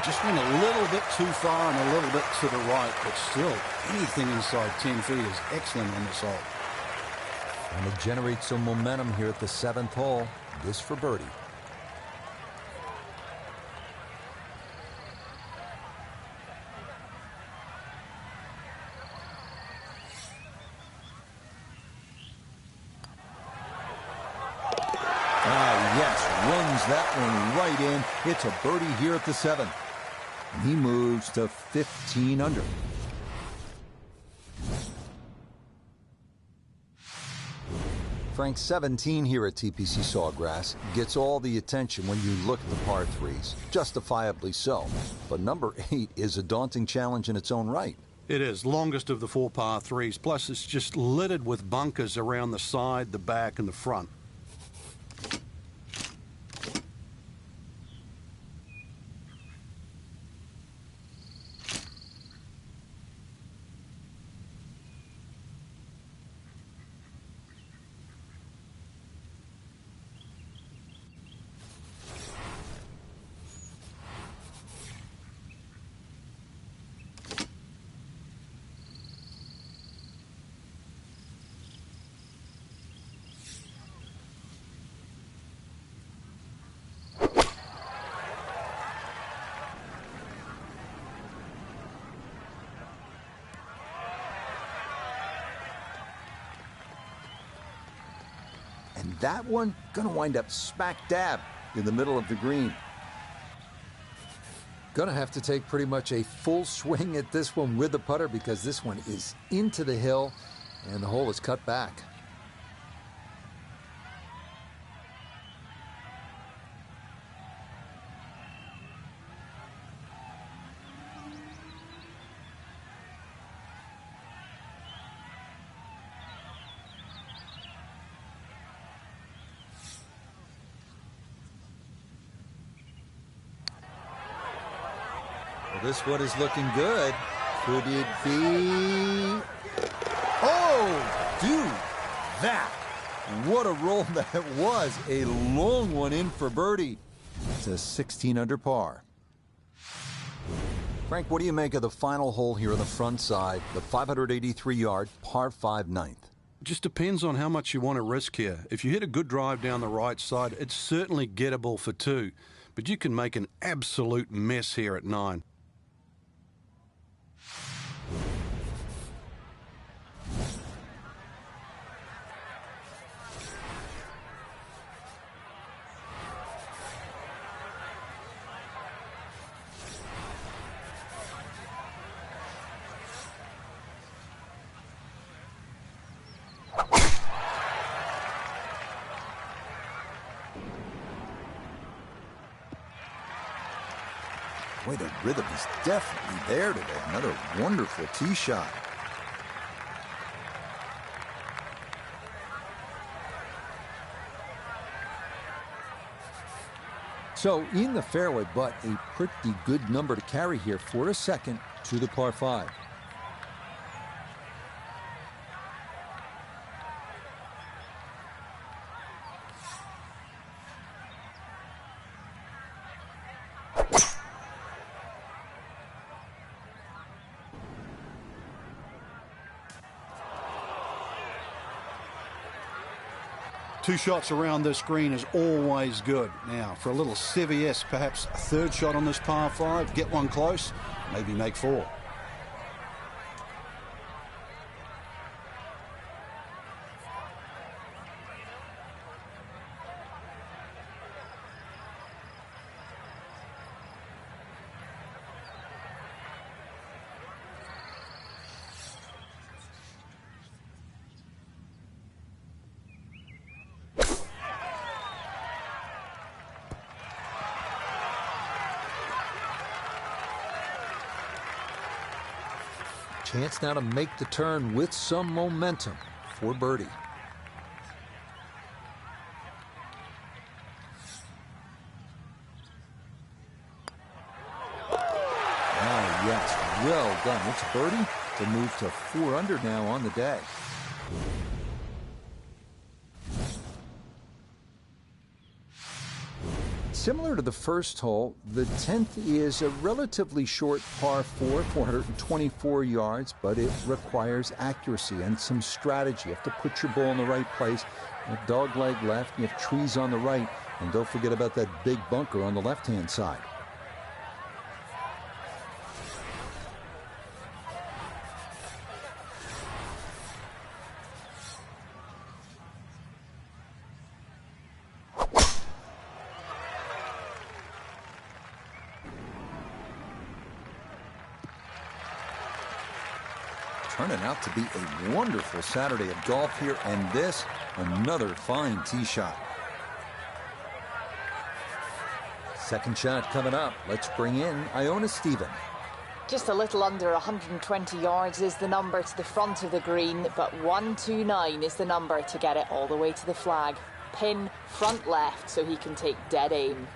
Just went a little bit too far and a little bit to the right, but still, anything inside 10 feet is excellent on this hole. Trying to generate some momentum here at the 7th hole. This for birdie. Yes, runs that one right in. It's a birdie here at the 7th. He moves to 15 under. Frank, 17 here at TPC Sawgrass gets all the attention when you look at the par 3s, justifiably so. But number 8 is a daunting challenge in its own right. It is longest of the 4 par 3s, plus it's just littered with bunkers around the side, the back, and the front. And that one going to wind up smack dab in the middle of the green. Going to have to take pretty much a full swing at this one with the putter because this one is into the hill and the hole is cut back. This one is looking good. Could it be? Oh, dude, that. What a roll that was. A long one in for birdie. To 16 under par. Frank, what do you make of the final hole here on the front side, the 583-yard par 5 ninth? Just depends on how much you want to risk here. If you hit a good drive down the right side, it's certainly gettable for 2, but you can make an absolute mess here at 9. Boy, the rhythm is definitely there today. Another wonderful tee shot. So in the fairway, but a pretty good number to carry here for a second to the par 5. Two shots around this green is always good. Now, for a little CVS, perhaps a third shot on this par 5, get one close, maybe make 4. Chance now to make the turn with some momentum for birdie. Ah, yes, well done. It's birdie to move to 4 under now on the day. Similar to the first hole, the 10th is a relatively short par 4, 424 yards, but it requires accuracy and some strategy. You have to put your ball in the right place. A dog leg left, you have trees on the right, and don't forget about that big bunker on the left-hand side. Turning out to be a wonderful Saturday of golf here, and this, another fine tee shot. Second shot coming up. Let's bring in Iona Stephen. Just a little under 120 yards is the number to the front of the green, but 129 is the number to get it all the way to the flag. Pin front left so he can take dead aim.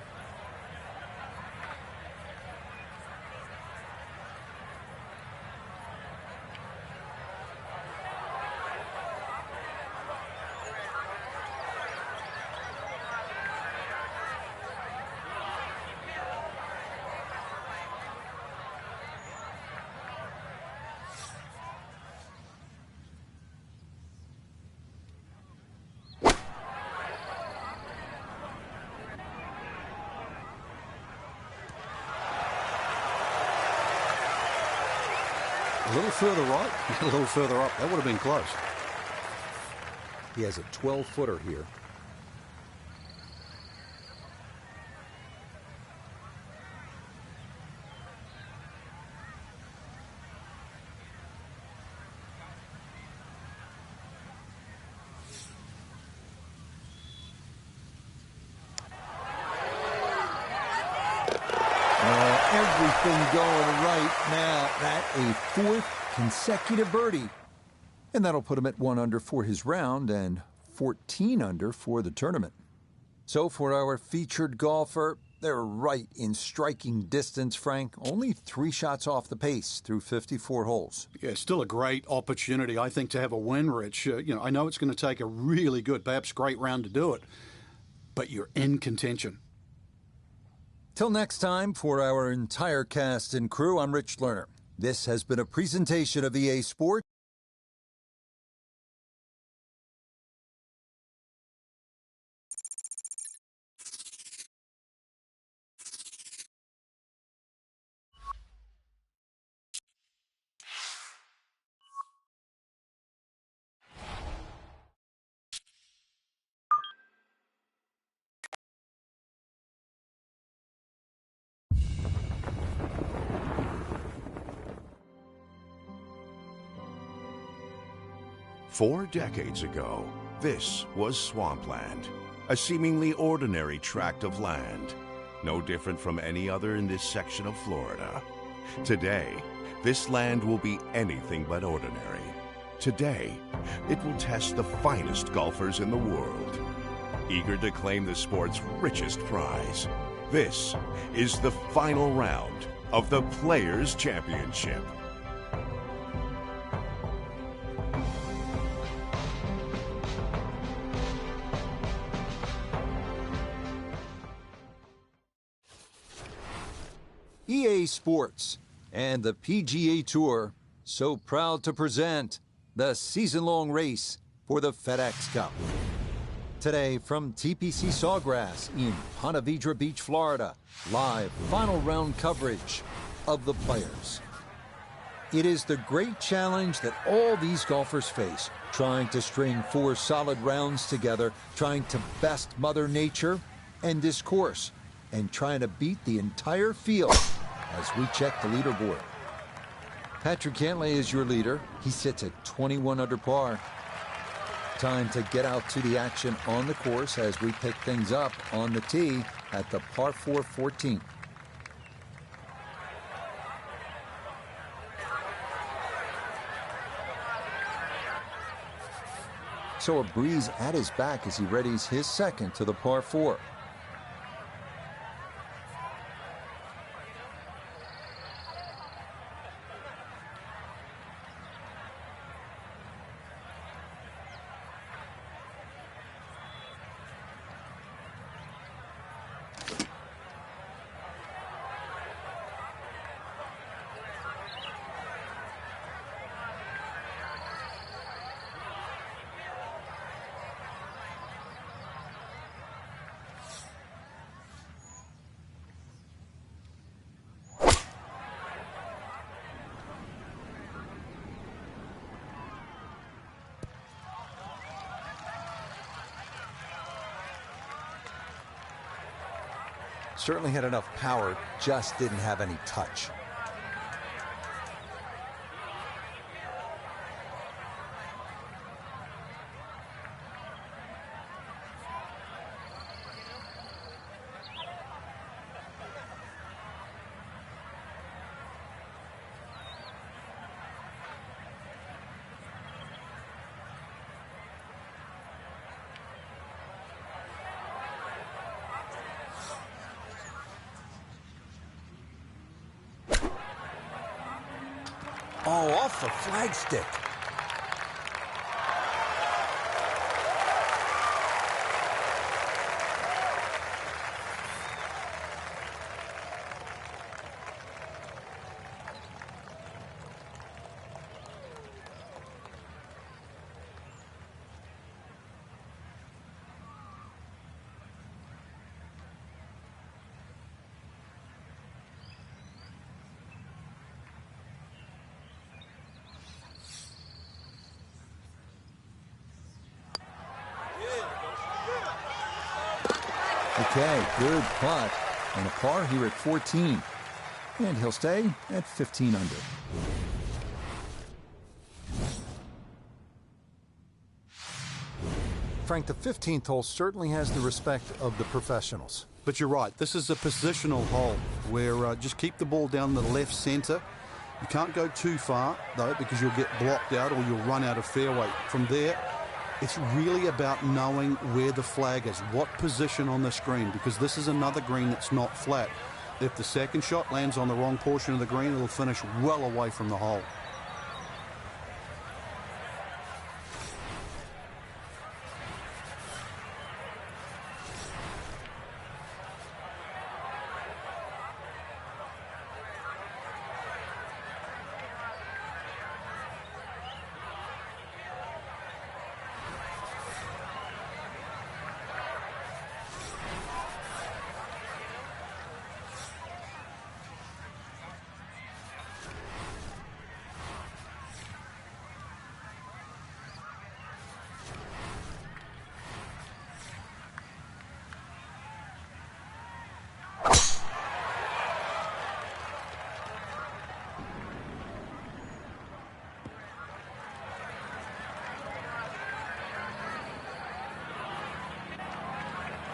A little further right, a little further up. That would have been close. He has a 12-footer here. Everything going right now. That a 4th consecutive birdie. And that'll put him at 1 under for his round and 14 under for the tournament. So for our featured golfer, they're right in striking distance, Frank. Only 3 shots off the pace through 54 holes. Yeah, still a great opportunity, I think, to have a win, Rich. I know it's going to take a really good, perhaps great round to do it, but you're in contention. Till next time, for our entire cast and crew, I'm Rich Lerner. This has been a presentation of EA Sports. Four decades ago, this was swampland, a seemingly ordinary tract of land, no different from any other in this section of Florida. Today, this land will be anything but ordinary. Today, it will test the finest golfers in the world, eager to claim the sport's richest prize. This is the final round of the Players' Championship. EA Sports and the PGA Tour so proud to present the season-long race for the FedEx Cup. Today from TPC Sawgrass in Ponte Vedra Beach, Florida, live final round coverage of the Players. It is the great challenge that all these golfers face, trying to string 4 solid rounds together, trying to best Mother Nature and this course, and trying to beat the entire field as we check the leaderboard. Patrick Cantlay is your leader. He sits at 21 under par. Time to get out to the action on the course as we pick things up on the tee at the par 4 14th. So a breeze at his back as he readies his second to the par 4. Certainly had enough power, just didn't have any touch. Oh, off the flagstick. Okay, good putt. And a par here at 14. And he'll stay at 15 under. Frank, the 15th hole certainly has the respect of the professionals. But you're right, this is a positional hole where just keep the ball down the left center. You can't go too far, though, because you'll get blocked out or you'll run out of fairway. From there, it's really about knowing where the flag is, what position on the screen, because this is another green that's not flat. If the second shot lands on the wrong portion of the green, it'll finish well away from the hole.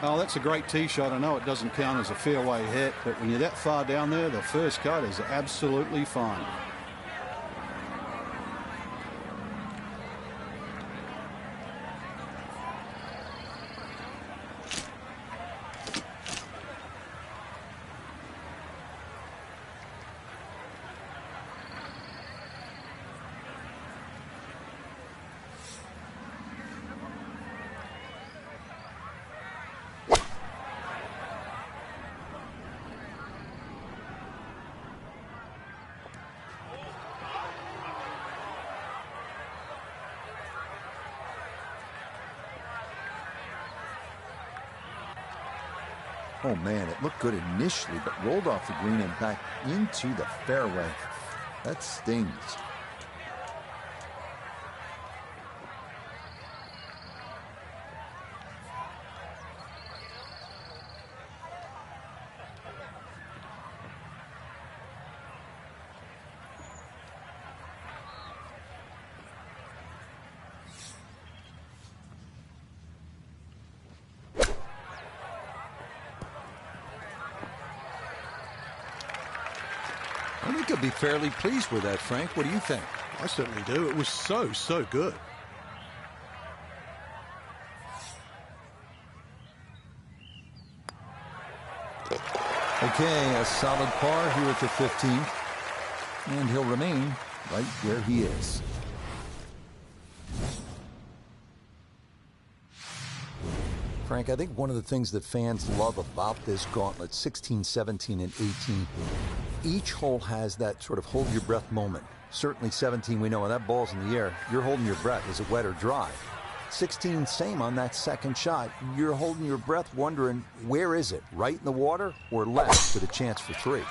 Oh, that's a great tee shot. I know it doesn't count as a fairway hit, but when you're that far down there, the first cut is absolutely fine. Oh man, it looked good initially, but rolled off the green and back into the fairway. That stings. I think he'll be fairly pleased with that, Frank. What do you think? I certainly do. It was so good. Okay, a solid par here at the 15th. And he'll remain right where he is. Frank, I think one of the things that fans love about this gauntlet, 16, 17, and 18, each hole has that sort of hold your breath moment. Certainly 17, we know when that ball's in the air, you're holding your breath. Is it wet or dry? 16, same on that second shot. You're holding your breath wondering, where is it? Right in the water or left with a chance for 3?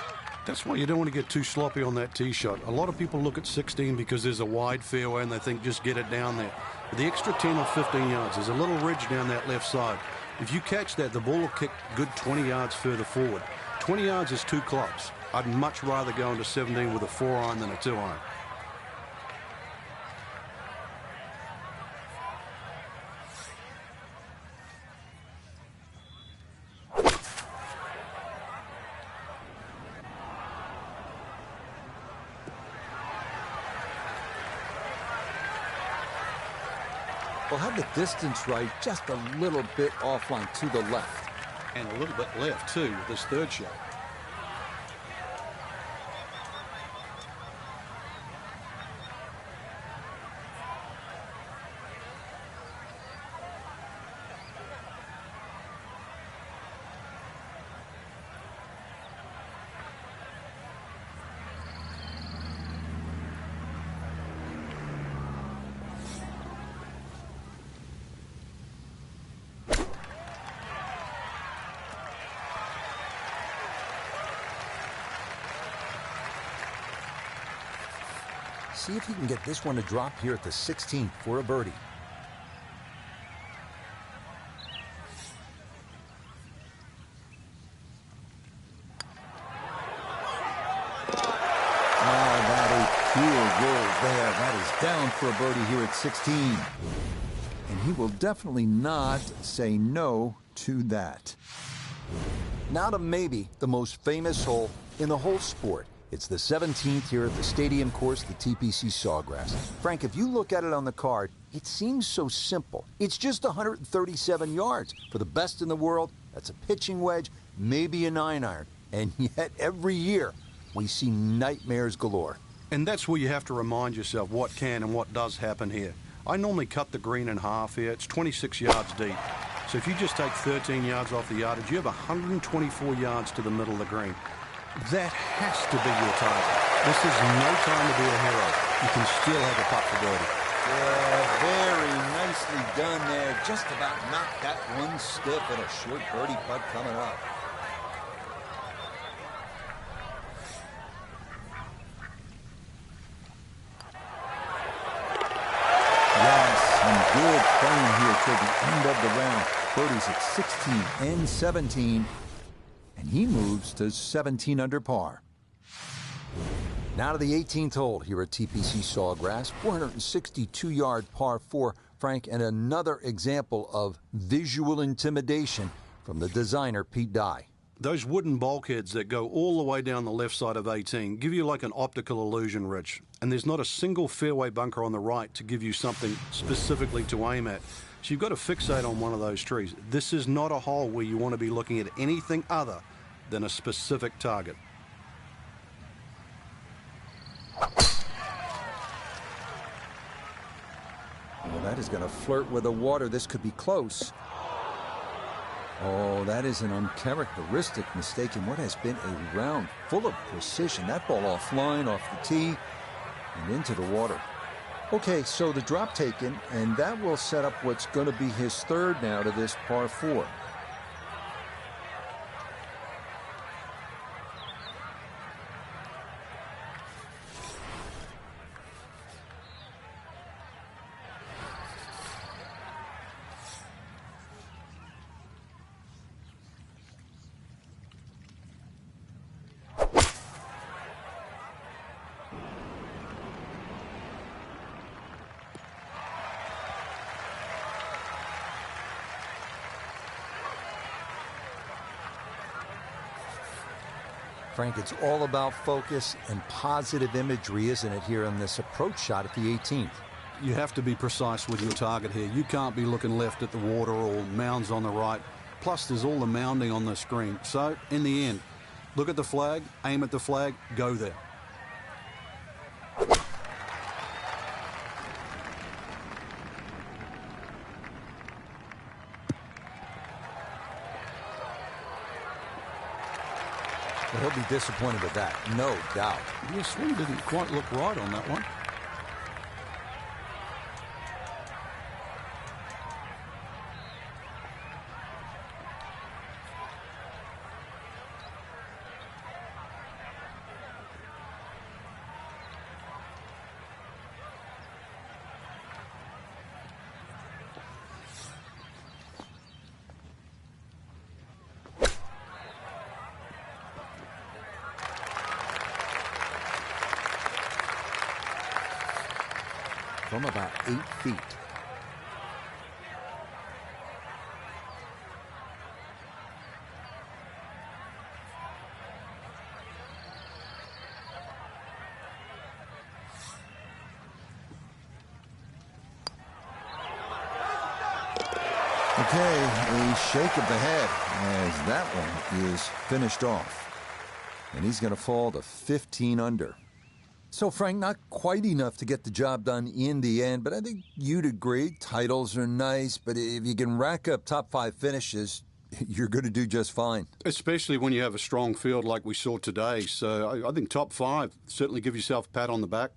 That's why you don't want to get too sloppy on that tee shot. A lot of people look at 16 because there's a wide fairway and they think just get it down there. But the extra 10 or 15 yards, there's a little ridge down that left side. If you catch that, the ball will kick good 20 yards further forward. 20 yards is 2 clubs. I'd much rather go into 17 with a 4-iron than a 2-iron. We'll have the distance right, just a little bit offline to the left. And a little bit left, too, with this third shot. See if he can get this one to drop here at the 16th for a birdie. Oh, that a pure roll there. That is down for a birdie here at 16. And he will definitely not say no to that. Now to maybe the most famous hole in the whole sport. It's the 17th here at the stadium course, the TPC Sawgrass. Frank, if you look at it on the card, it seems so simple. It's just 137 yards. For the best in the world, that's a pitching wedge, maybe a 9-iron. And yet, every year, we see nightmares galore. And that's where you have to remind yourself what can and what does happen here. I normally cut the green in half here. It's 26 yards deep. So if you just take 13 yards off the yardage, you have 124 yards to the middle of the green. That has to be your target. This is no time to be a hero. You can still have a putt for birdie. Yeah, very nicely done there. Just about knocked that one stiff and a short birdie putt coming up. Yes, some good playing here toward the end of the round. Birdies at 16 and 17. And he moves to 17 under par. Now to the 18th hole here at TPC Sawgrass. 462-yard par 4, Frank, and another example of visual intimidation from the designer Pete Dye. Those wooden bulkheads that go all the way down the left side of 18 give you like an optical illusion, Rich. And there's not a single fairway bunker on the right to give you something specifically to aim at. So you've got to fixate on one of those trees. This is not a hole where you want to be looking at anything other than a specific target. Well, that is going to flirt with the water. This could be close. Oh, that is an uncharacteristic mistake in what has been a round full of precision. That ball offline, off the tee, and into the water. Okay, so the drop taken, and that will set up what's going to be his third now to this par 4. Frank, it's all about focus and positive imagery, isn't it, here on this approach shot at the 18th? You have to be precise with your target here. You can't be looking left at the water or mounds on the right. Plus, there's all the mounding on the screen. So, in the end, look at the flag, aim at the flag, go there. Well, he'll be disappointed with that, no doubt. Your swing didn't quite look right on that one. From about 8 feet. Okay, a shake of the head as that one is finished off. And he's going to fall to 15 under. So, Frank, not quite enough to get the job done in the end, but I think you'd agree titles are nice, but if you can rack up top 5 finishes, you're going to do just fine. Especially when you have a strong field like we saw today. So I think top 5, certainly give yourself a pat on the back.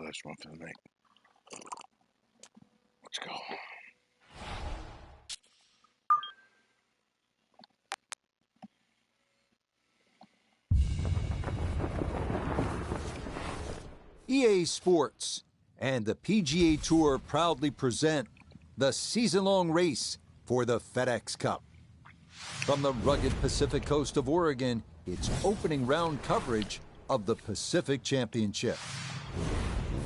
last one for the night. Let's go. EA Sports and the PGA Tour proudly present the season-long race for the FedEx Cup. From the rugged Pacific coast of Oregon, it's opening round coverage of the Pacific Championship.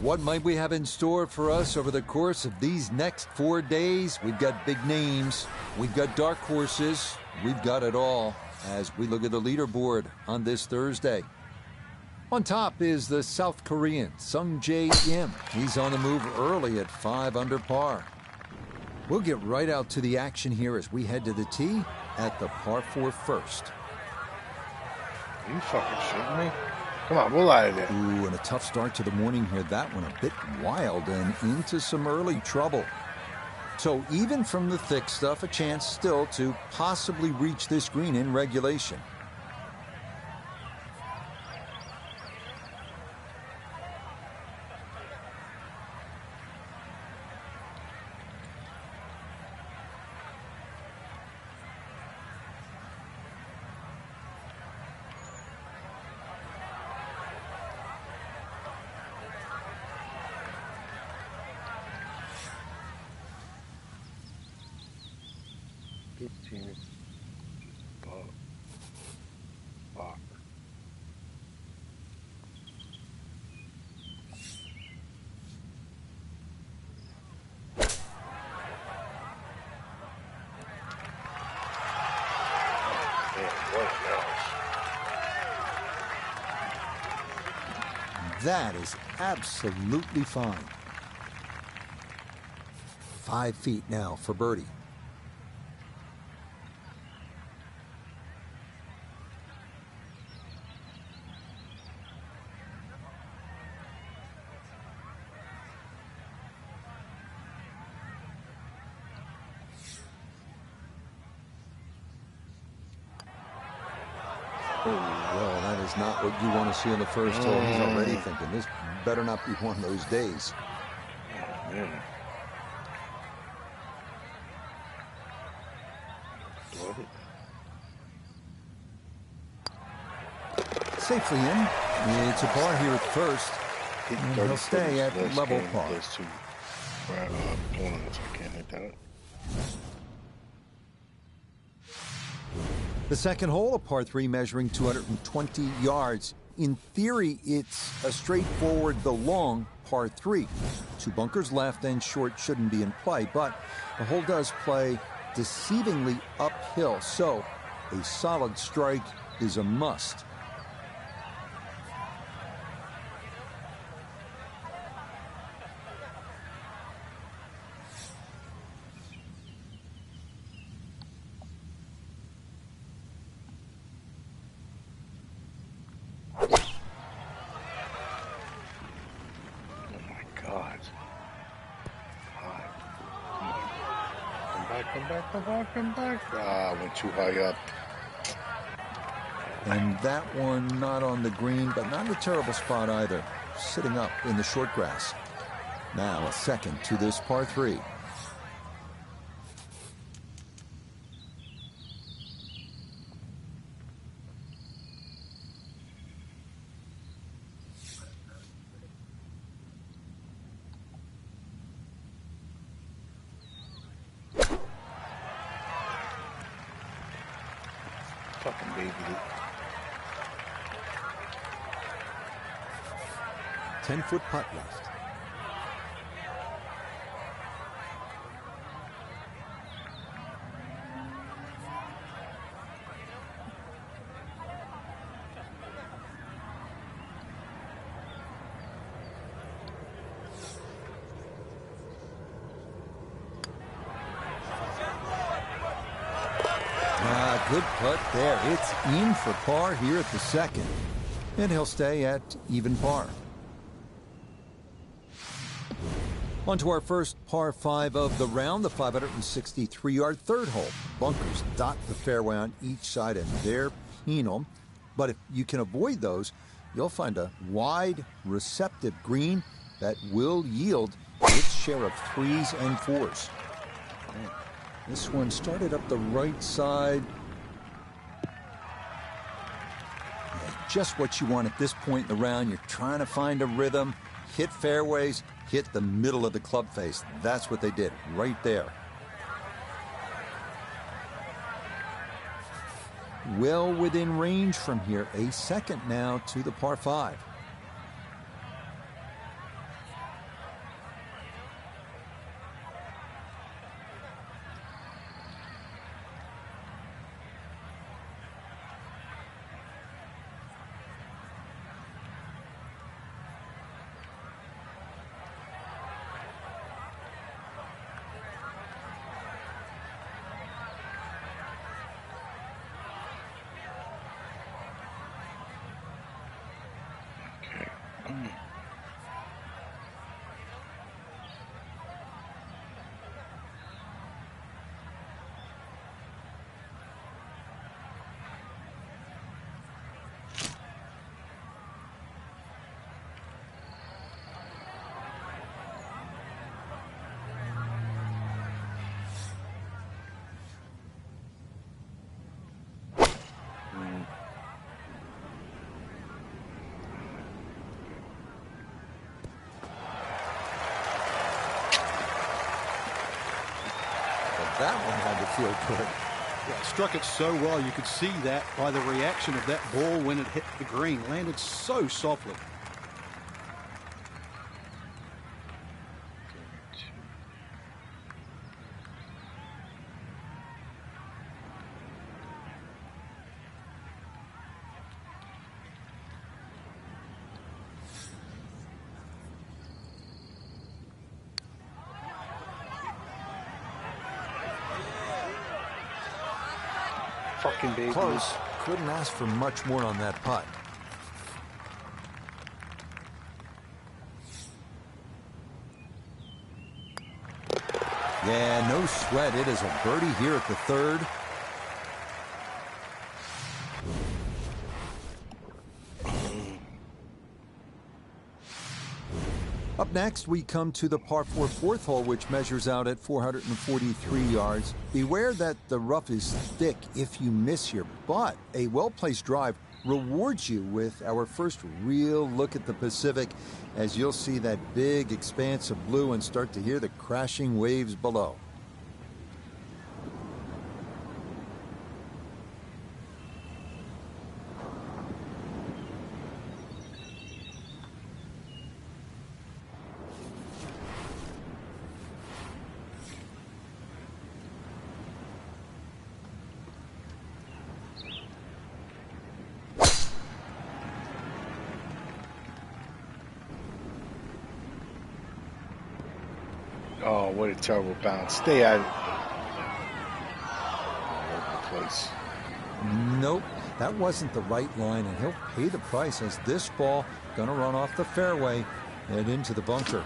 What might we have in store for us over the course of these next 4 days? We've got big names, we've got dark horses, we've got it all as we look at the leaderboard on this Thursday. On top is the South Korean Sung Jae Im. He's on the move early at 5 under par. We'll get right out to the action here as we head to the tee at the par 4 first. Are you fucking shitting me? Come on, we'll out of there. Ooh, and a tough start to the morning here. That one a bit wild and into some early trouble. So even from the thick stuff, a chance still to possibly reach this green in regulation. That is absolutely fine. 5 feet now for birdie. Well, that is not what you want to see on the first hole. He's already thinking, this better not be one of those days. Oh, man. Love it. Safely in. It's a par here at first. And he'll stay at level par. Those two tournaments, I can't hit that. The second hole, a par 3 measuring 220 yards. In theory, it's a straightforward, though long, par 3. 2 bunkers left and short shouldn't be in play, but the hole does play deceivingly uphill, so a solid strike is a must. Come back. Ah, went too high up. And that one not on the green, but not in a terrible spot either. Sitting up in the short grass. Now a second to this par 3. Fucking baby. 10-foot putt left. Good putt there. It's in for par here at the second. And he'll stay at even par. On to our first par 5 of the round, the 563-yard third hole. Bunkers dot the fairway on each side, and they're penal. But if you can avoid those, you'll find a wide, receptive green that will yield its share of 3s and 4s. This one started up the right side. Yeah, just what you want at this point in the round. You're trying to find a rhythm, hit fairways, hit the middle of the club face. That's what they did right there. Well within range from here. A second now to the par 5. That one had to feel good. Yeah, struck it so well. You could see that by the reaction of that ball when it hit the green. Landed so softly. Fucking big. Close. Couldn't ask for much more on that putt. Yeah, no sweat. It is a birdie here at the 3rd. Up next, we come to the par 4 4th hole, which measures out at 443 yards. Beware that the rough is thick if you miss here, but a well-placed drive rewards you with our first real look at the Pacific, as you'll see that big expanse of blue and start to hear the crashing waves below. Oh, what a terrible bounce. Stay at it. All over the place. Nope, that wasn't the right line, and he'll pay the price as this ball gonna run off the fairway and into the bunker.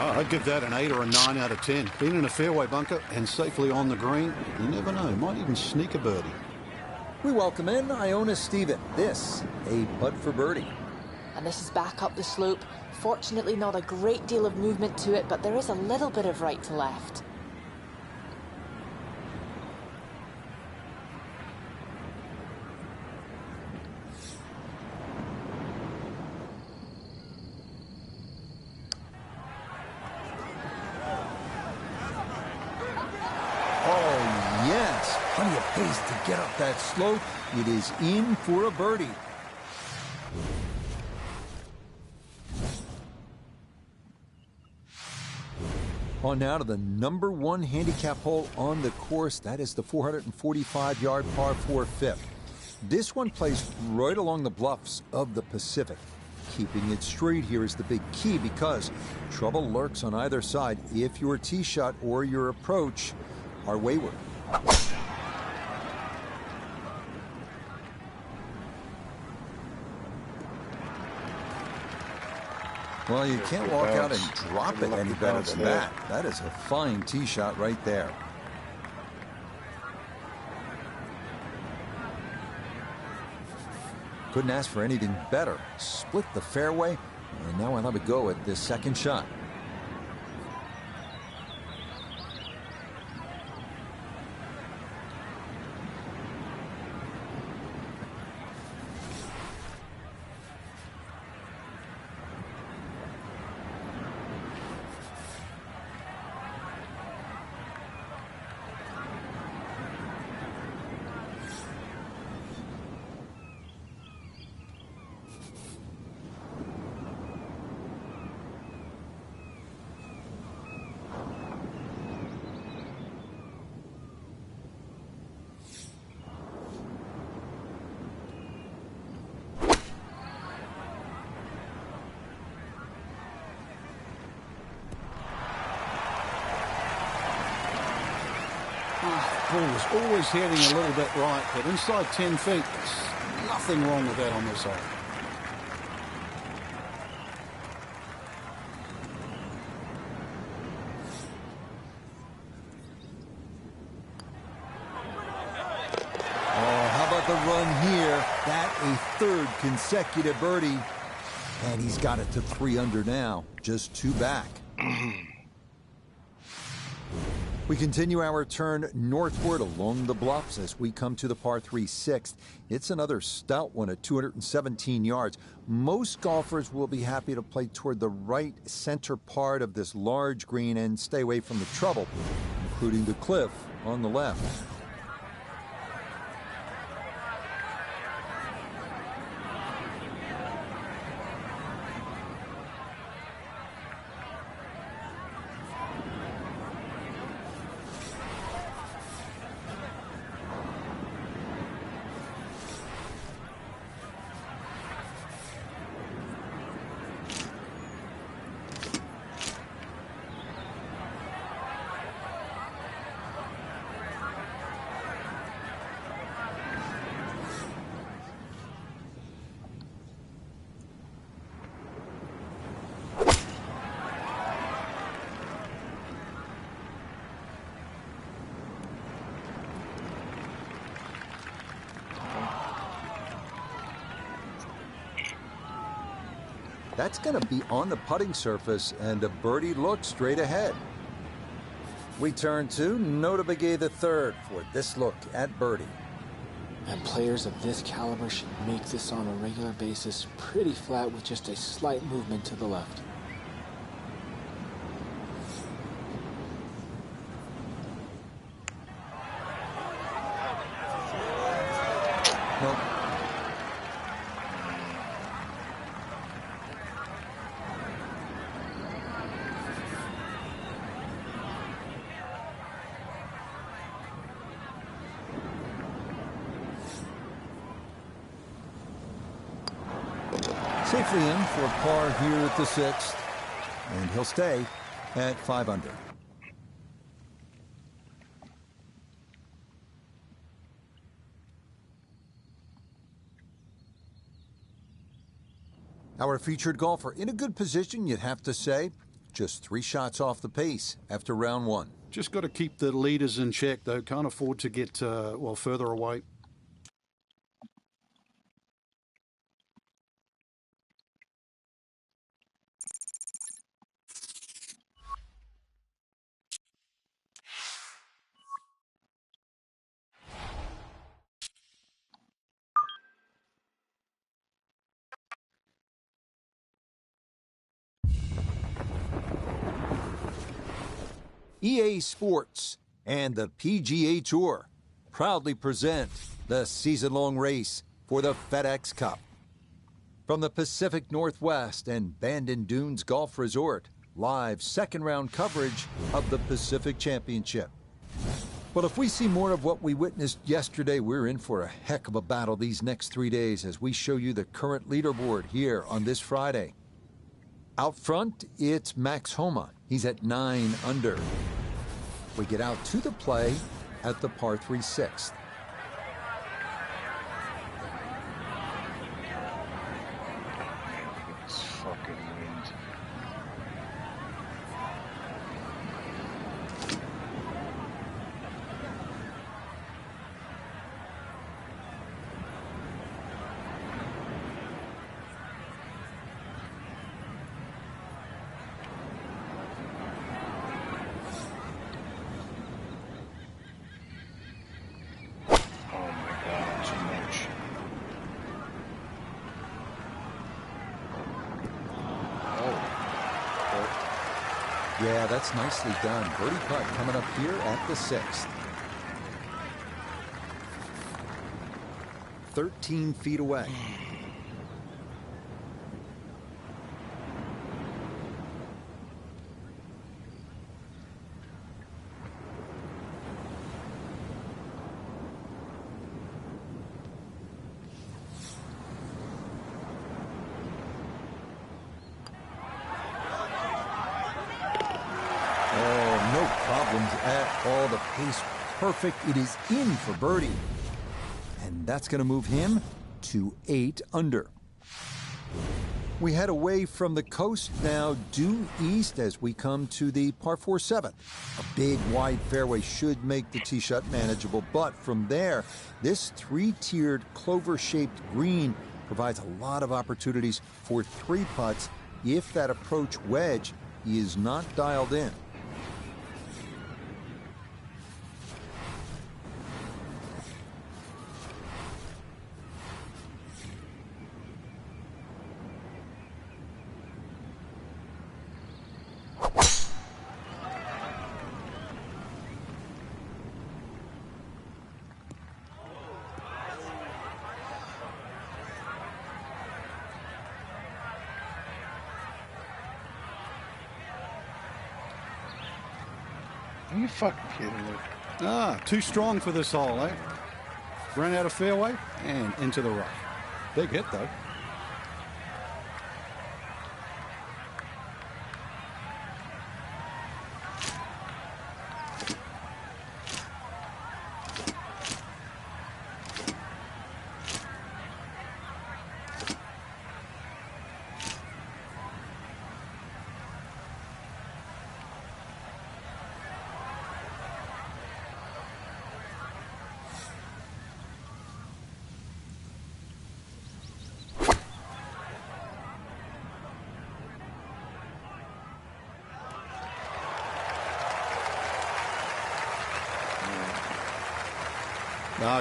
I'd give that an 8 or a 9 out of 10. Being in a fairway bunker and safely on the green, you never know. Might even sneak a birdie. We welcome in Iona Steven. This, a putt for birdie. And this is back up the slope. Fortunately, not a great deal of movement to it, but there is a little bit of right to left. Plenty of pace to get up that slope. It is in for a birdie. On now to the number 1 handicap hole on the course. That is the 445-yard par 4 fifth. This one placed right along the bluffs of the Pacific. Keeping it straight here is the big key because trouble lurks on either side if your tee shot or your approach are wayward. Well, you can't walk out and drop it any better than that. That is a fine tee shot right there. Couldn't ask for anything better. Split the fairway, and now I'll have a go at this second shot. Ball was always heading a little bit right, but inside 10 feet, there's nothing wrong with that on this hole. Oh, how about the run here? That a third consecutive birdie. And he's got it to 3 under now, just 2 back. We continue our turn northward along the bluffs as we come to the par 3 6th. It's another stout one at 217 yards. Most golfers will be happy to play toward the right center part of this large green and stay away from the trouble, including the cliff on the left. That's going to be on the putting surface, and a birdie look straight ahead. We turn to Nota Begay the third for this look at birdie. And players of this caliber should make this on a regular basis pretty flat with just a slight movement to the left. Nope. Safely in for par here at the 6th, and he'll stay at 5 under. Our featured golfer in a good position, you'd have to say. Just 3 shots off the pace after round 1. Just got to keep the leaders in check, though. Can't afford to get, further away. EA Sports and the PGA Tour proudly present the season-long race for the FedEx Cup. From the Pacific Northwest and Bandon Dunes Golf Resort, live second-round coverage of the Pacific Championship. Well, if we see more of what we witnessed yesterday, we're in for a heck of a battle these next 3 days as we show you the current leaderboard here on this Friday. Out front, it's Max Homa. He's at 9 under. We get out to the play at the par 3 6th. It's fucking wind. Yeah, that's nicely done. Birdie putt coming up here at the 6th. 13 feet away. At all, the pace perfect. It is in for birdie, and that's going to move him to 8 under. We head away from the coast now, due east as we come to the par 4 7th. A big wide fairway should make the tee shot manageable, but from there, this 3-tiered clover-shaped green provides a lot of opportunities for 3 putts if that approach wedge is not dialed in. Are you fucking kidding me? Too strong for this hole, eh? Ran out of fairway and into the rough. Big hit, though.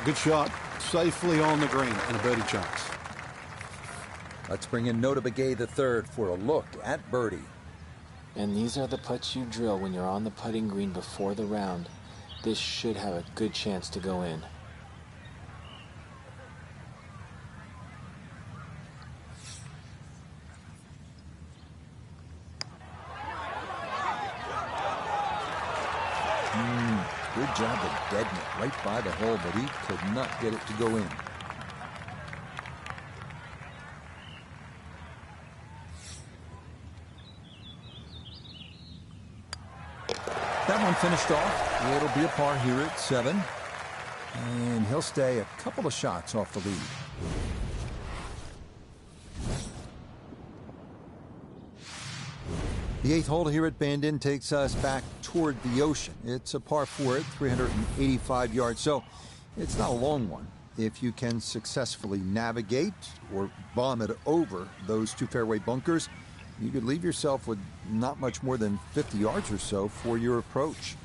Good shot. Safely on the green and a birdie chance. Let's bring in Nota Begay III for a look at birdie. And these are the putts you drill when you're on the putting green before the round. This should have a good chance to go in. Good job of deadening it right by the hole, but he could not get it to go in. That one finished off. It'll be a par here at 7. And he'll stay a couple of shots off the lead. The 8th hole here at Bandon takes us back toward the ocean. It's a par 4 at 385 yards, so it's not a long one. If you can successfully navigate or bomb it over those 2 fairway bunkers, you could leave yourself with not much more than 50 yards or so for your approach.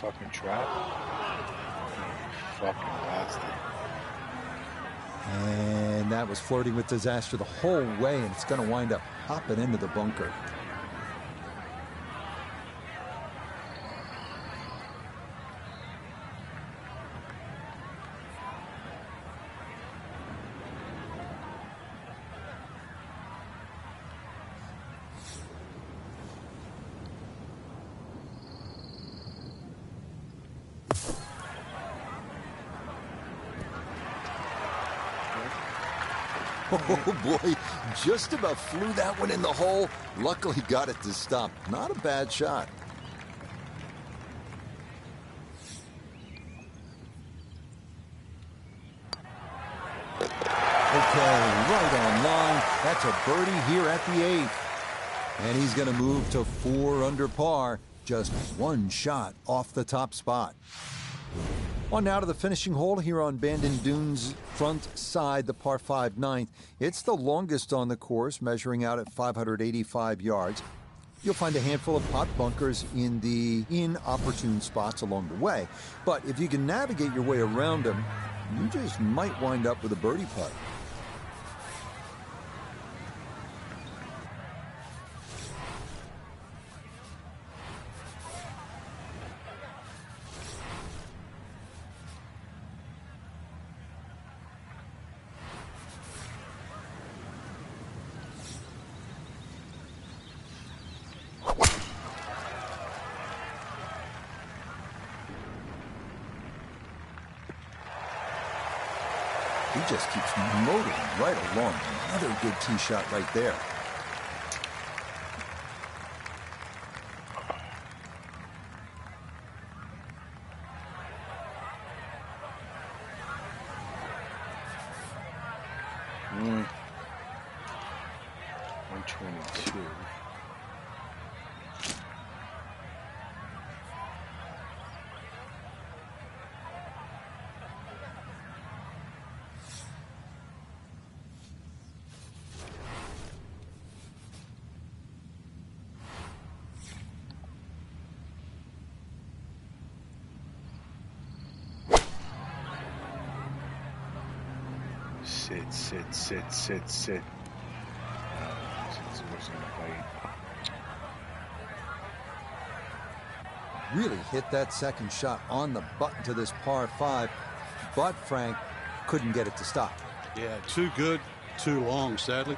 Fucking trap. Fucking bastard. And that was flirting with disaster the whole way, and it's going to wind up hopping into the bunker. Oh boy, just about flew that one in the hole. Luckily got it to stop. Not a bad shot. Okay, right on line. That's a birdie here at the 8th. And he's going to move to 4 under par. Just one shot off the top spot. On now to the finishing hole here on Bandon Dunes' front side, the par 5 9th. It's the longest on the course, measuring out at 585 yards. You'll find a handful of pot bunkers in the inopportune spots along the way. But if you can navigate your way around them, you just might wind up with a birdie putt. He just keeps motoring right along. Another good tee shot right there. Mm. 122. Sit. Really hit that second shot on the button to this par 5, but Frank couldn't get it to stop. Yeah, too good, too long, sadly.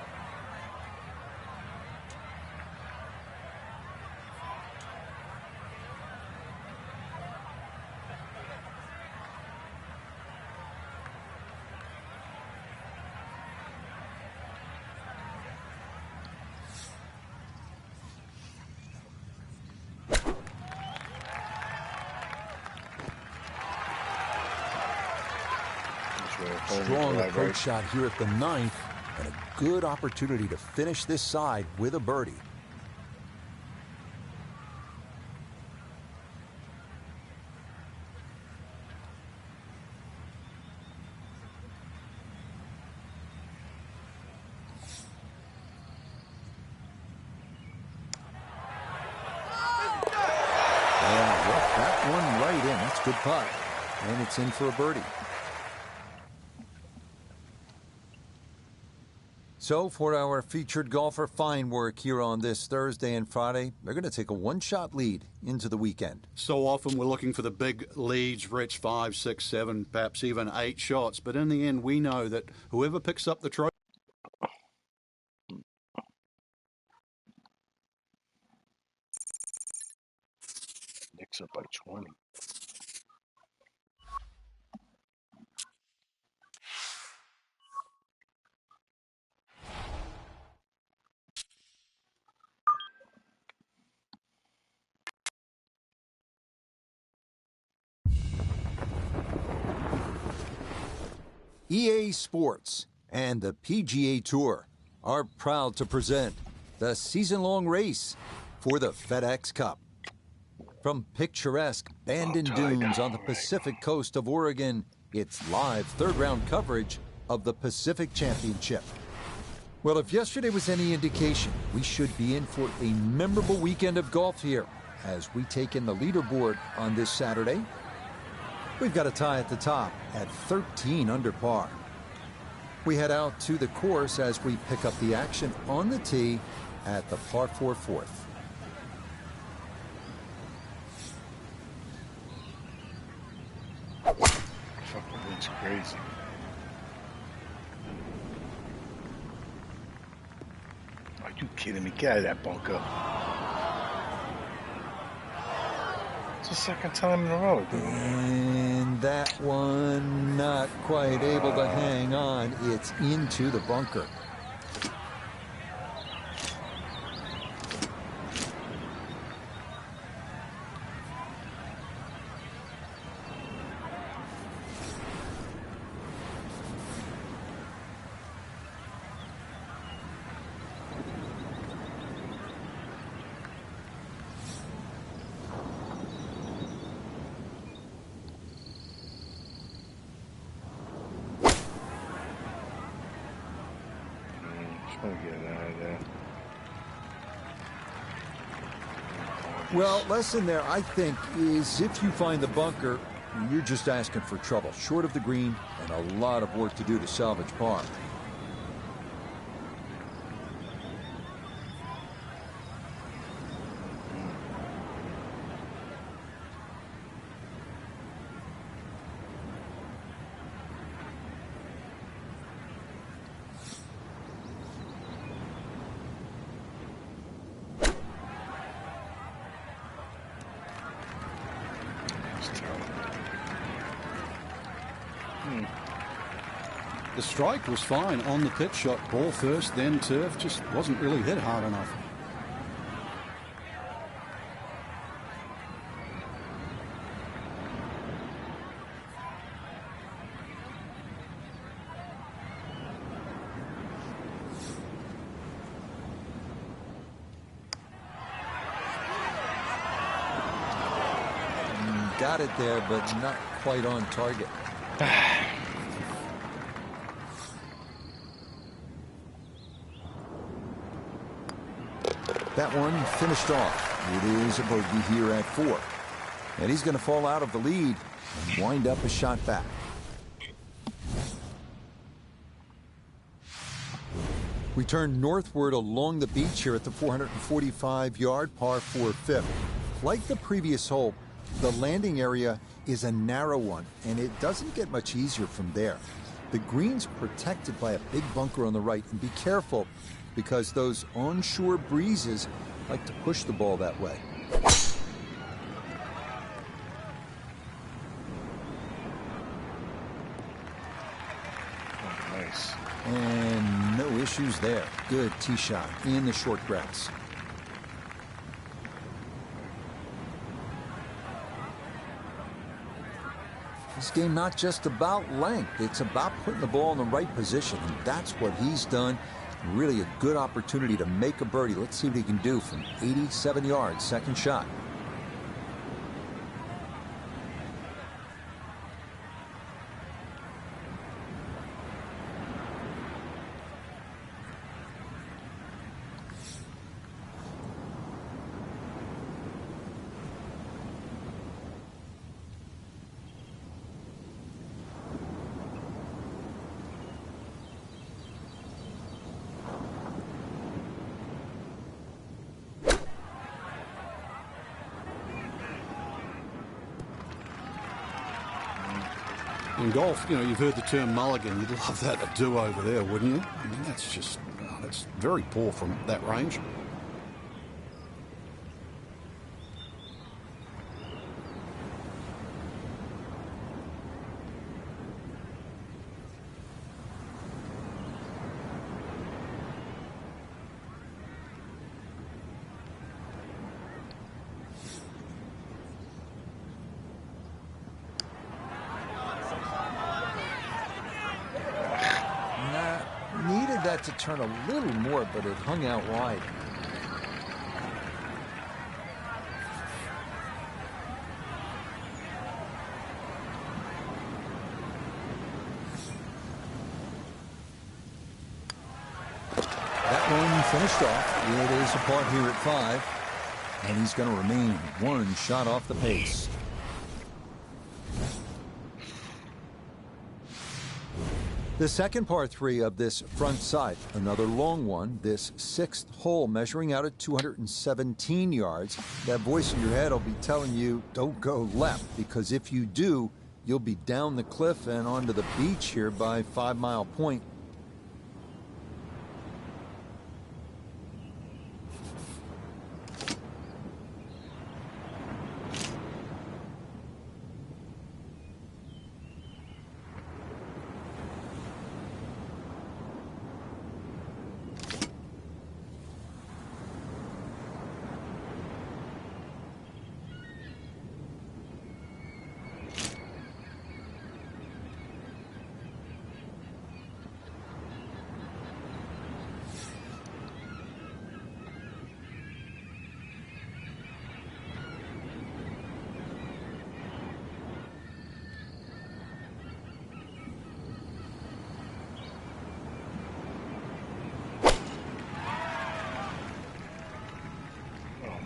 Strong approach shot here at the 9th, and a good opportunity to finish this side with a birdie. Yeah, left that one right in. That's a good putt, and it's in for a birdie. So for our featured golfer, fine work here on this Thursday and Friday. They're going to take a one-shot lead into the weekend. So often we're looking for the big leads, Rich, 5, 6, 7, perhaps even 8 shots. But in the end, we know that whoever picks up the trophy. Nick's up by 20. EA Sports and the PGA Tour are proud to present the season-long race for the FedEx Cup. From picturesque Bandon Dunes on the Pacific coast of Oregon, it's live third-round coverage of the Pacific Championship. Well, if yesterday was any indication, we should be in for a memorable weekend of golf here as we take in the leaderboard on this Saturday. We've got a tie at the top at 13 under par. We head out to the course as we pick up the action on the tee at the par 4 fourth. Fucking wind's crazy. Are you kidding me? Get out of that bunker. It's the second time in a row, dude. And that one not quite able to hang on. It's into the bunker. Well, lesson there, I think, is if you find the bunker, you're just asking for trouble. Short of the green and a lot of work to do to salvage par. The strike was fine on the pitch shot. Ball first, then turf. Just wasn't really hit hard enough. Got it there, but not quite on target. That one finished off. It is a bogey here at 4. And he's going to fall out of the lead and wind up a shot back. We turn northward along the beach here at the 445-yard par 4 fifth. Like the previous hole, the landing area is a narrow one, and it doesn't get much easier from there. The green's protected by a big bunker on the right, and be careful because those onshore breezes like to push the ball that way. Oh, nice. And no issues there. Good tee shot in the short grass. This game not just about length, it's about putting the ball in the right position, and that's what he's done. Really a good opportunity to make a birdie. Let's see what he can do from 87 yards, second shot. In golf, you know, you've heard the term mulligan. You'd love that a do-over there, wouldn't you? I mean, that's just, that's very poor from that range. That to turn a little more, but it hung out wide. That one finished off. It is a par here at 5, and he's going to remain one shot off the pace. The second par 3 of this front side, another long one, this 6th hole measuring out at 217 yards. That voice in your head will be telling you, don't go left, because if you do, you'll be down the cliff and onto the beach here by 5 Mile Point.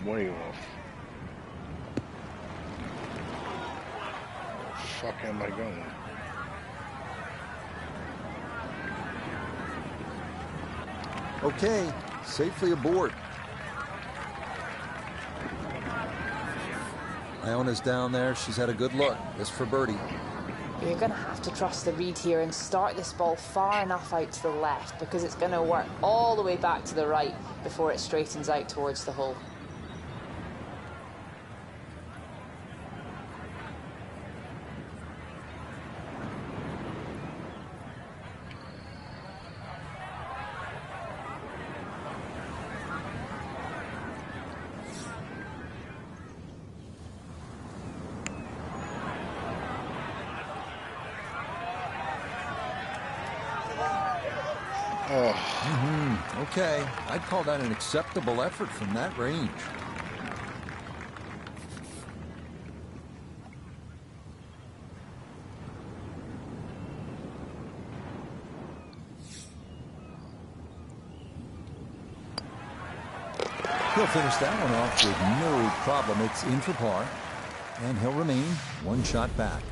Way off. Where the fuck am I going? Okay, safely aboard. Iona's down there. She's had a good look. This for birdie. You're going to have to trust the read here and start this ball far enough out to the left, because it's going to work all the way back to the right before it straightens out towards the hole. Okay, I'd call that an acceptable effort from that range. He'll finish that one off with no problem. It's in for par, and he'll remain one shot back.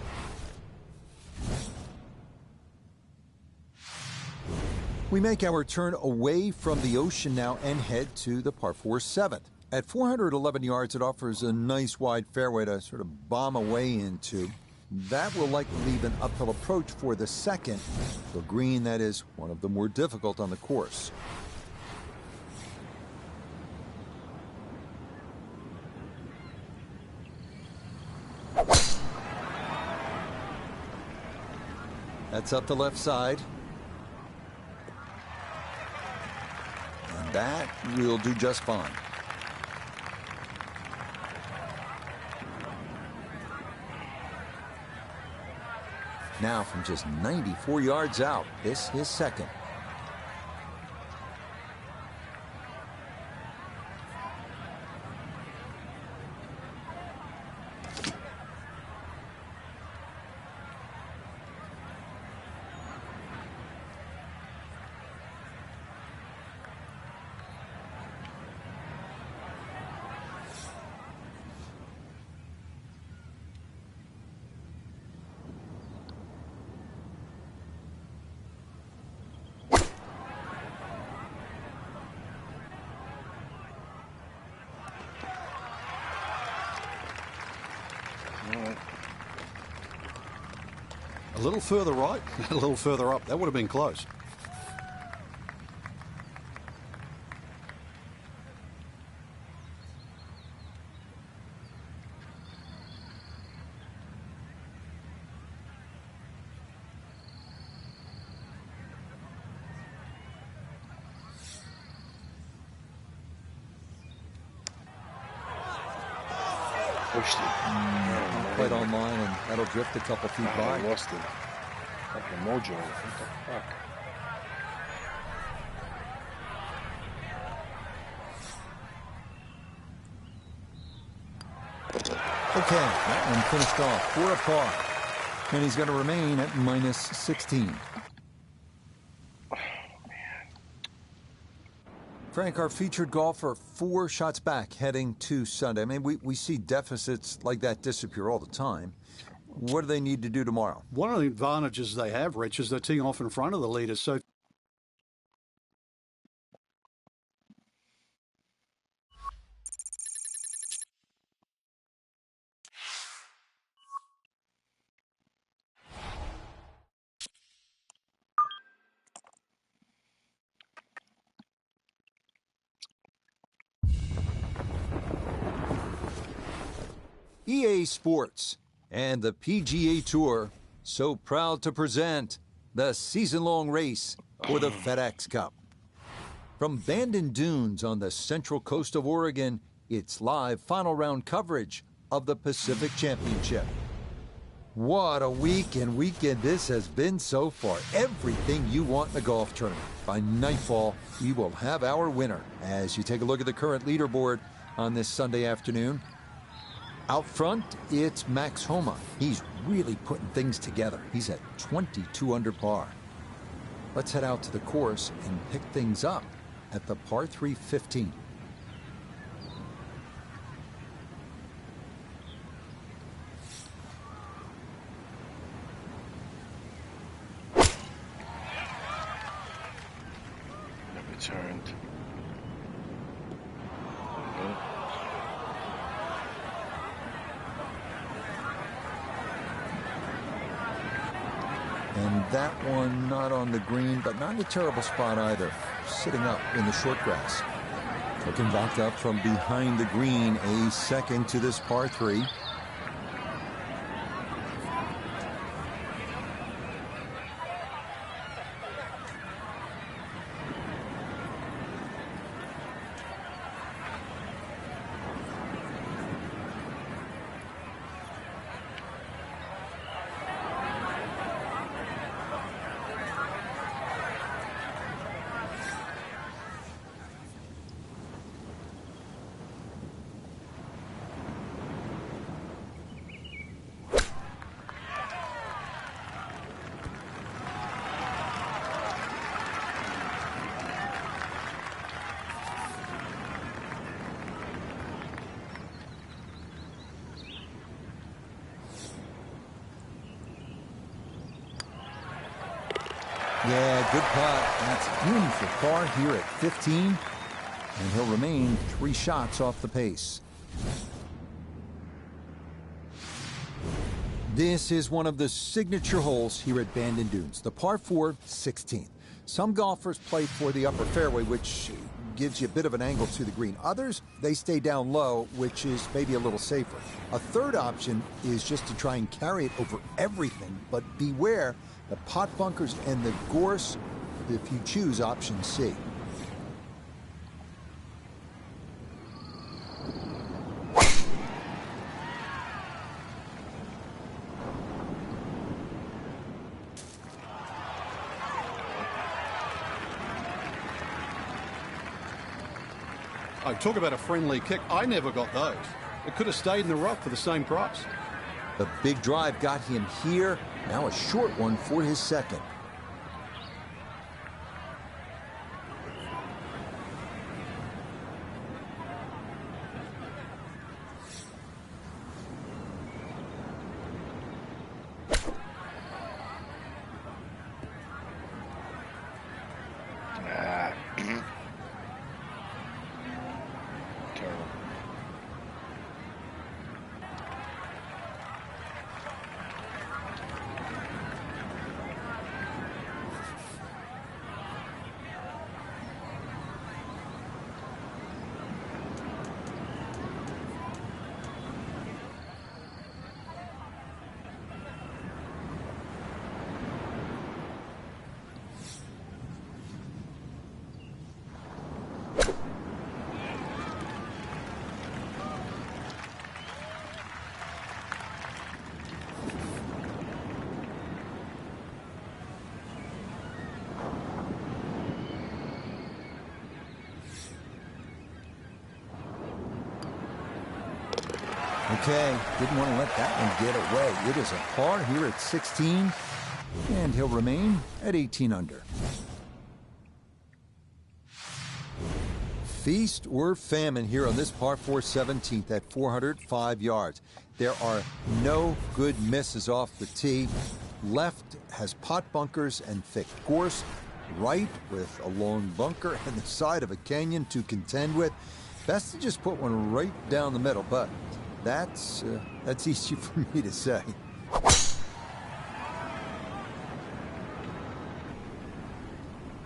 We make our turn away from the ocean now and head to the par 4 7th. At 411 yards, it offers a nice wide fairway to sort of bomb away into. That will likely leave an uphill approach for the second, the green that is one of the more difficult on the course. That's up the left side. And that will do just fine. Now from just 94 yards out, this is second. A little further right, a little further up. That would have been close. Pushed it. Quite online, and that'll drift a couple feet by. I lost it. Fucking mojo. What the fuck? Okay, that one finished off for a par. And he's going to remain at minus 16. Frank, our featured golfer, 4 shots back heading to Sunday. I mean, we see deficits like that disappear all the time. What do they need to do tomorrow? One of the advantages they have, Rich, is they're teeing off in front of the leaders. So EA Sports and the PGA Tour so proud to present the season-long race for the FedEx Cup. From Bandon Dunes on the central coast of Oregon, it's live final round coverage of the Pacific Championship. What a week and weekend this has been so far. Everything you want in a golf tournament. By nightfall, we will have our winner. As you take a look at the current leaderboard on this Sunday afternoon, out front, it's Max Homa. He's really putting things together. He's at 22 under par. Let's head out to the course and pick things up at the par 3 15. Never turned. And that one not on the green, but not in a terrible spot either. Sitting up in the short grass. Looking back up from behind the green, a second to this par 3. Yeah, good putt. That's in for par here at 15. And he'll remain 3 shots off the pace. This is one of the signature holes here at Bandon Dunes, the par 4 16th. Some golfers play for the upper fairway, which gives you a bit of an angle to the green. Others, they stay down low, which is maybe a little safer. A third option is just to try and carry it over everything, but beware the pot bunkers and the gorse if you choose option C. Oh, talk about a friendly kick. I never got those. It could have stayed in the rough for the same price. The big drive got him here. Now a short one for his second. Terrible. Okay, didn't want to let that one get away. It is a par here at 16, and he'll remain at 18 under. Feast or famine here on this par 4 17th at 405 yards. There are no good misses off the tee. Left has pot bunkers and thick gorse. Right with a long bunker and the side of a canyon to contend with. Best to just put one right down the middle, but that's easy for me to say.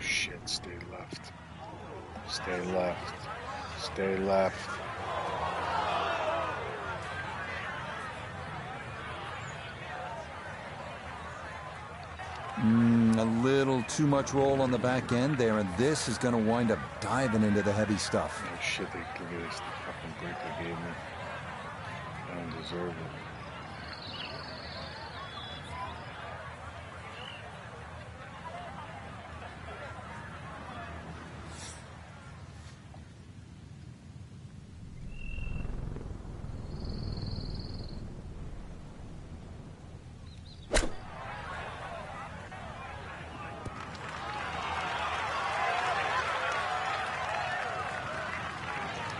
Shit, stay left. Stay left. Stay left. A little too much roll on the back end there, and this is going to wind up diving into the heavy stuff. Oh shit, look at this fucking break they gave me. I don't deserve it.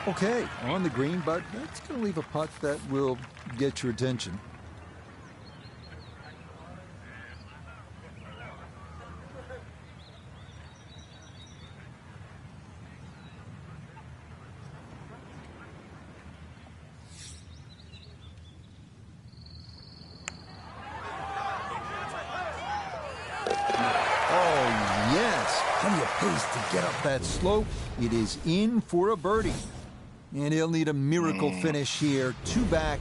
Okay, on the green, but that's going to leave a putt that will get your attention. Oh, yes. Plenty of pace to get up that slope. It is in for a birdie. And he'll need a miracle finish here. 2 back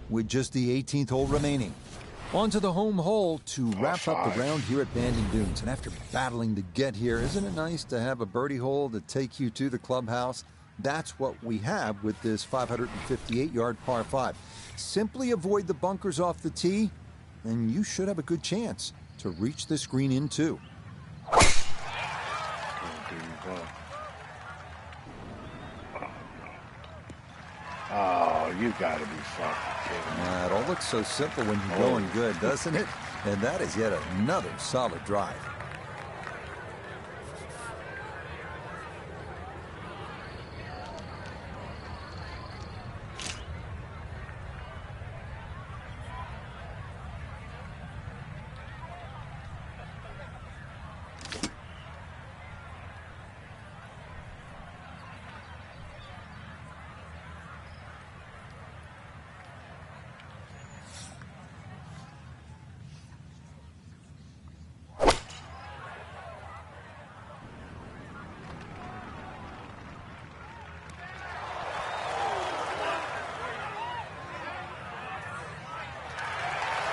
with just the 18th hole remaining. On to the home hole to wrap up the round here at Bandon Dunes. And after battling to get here, isn't it nice to have a birdie hole to take you to the clubhouse? That's what we have with this 558-yard par 5. Simply avoid the bunkers off the tee, and you should have a good chance to reach this green in too. Oh, you gotta be fucking kidding me. It all looks so simple when you're going good, doesn't it? And that is yet another solid drive.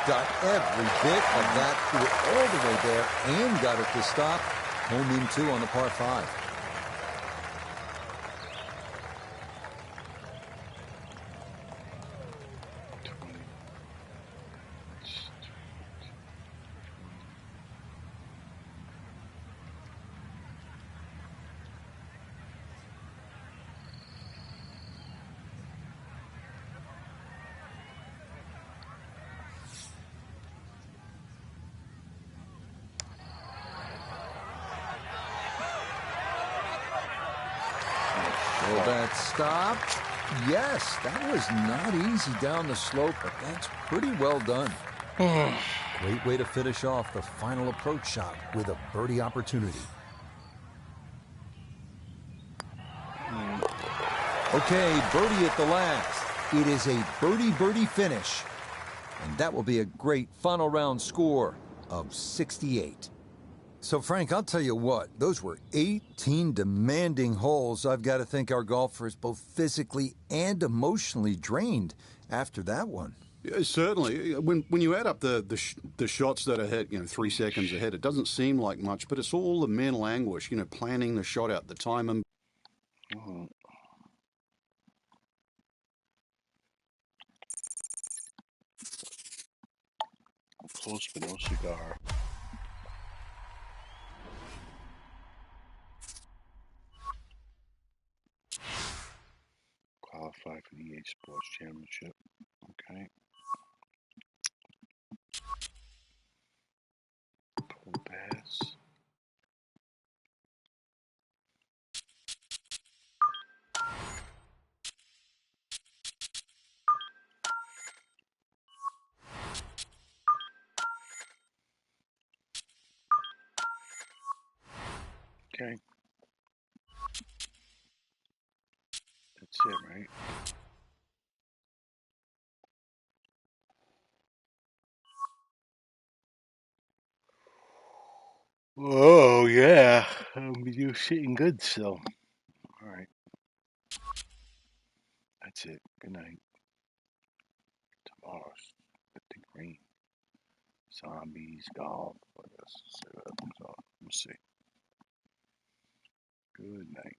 Got every bit of that through it all the way there and got it to stop. Home in 2 on the par 5. Will that stop? Yes, that was not easy down the slope, but that's pretty well done. Great way to finish off the final approach shot with a birdie opportunity. Okay, birdie at the last. It is a birdie finish. And that will be a great final round score of 68. So, Frank, I'll tell you what, those were 18 demanding holes. I've got to think our golfer is both physically and emotionally drained after that one. Yeah, certainly. When you add up the shots that are hit, 3 seconds ahead, it doesn't seem like much, but it's all the mental anguish, planning the shot out, the time and... Close but no cigar. Qualify for the 8 Sports Championship. Okay. Pull pass. Okay. That's it, right? Oh, yeah. You're sitting good still. All right. That's it. Good night. Tomorrow's the green. Zombies, golf. What else? We'll see. Good night.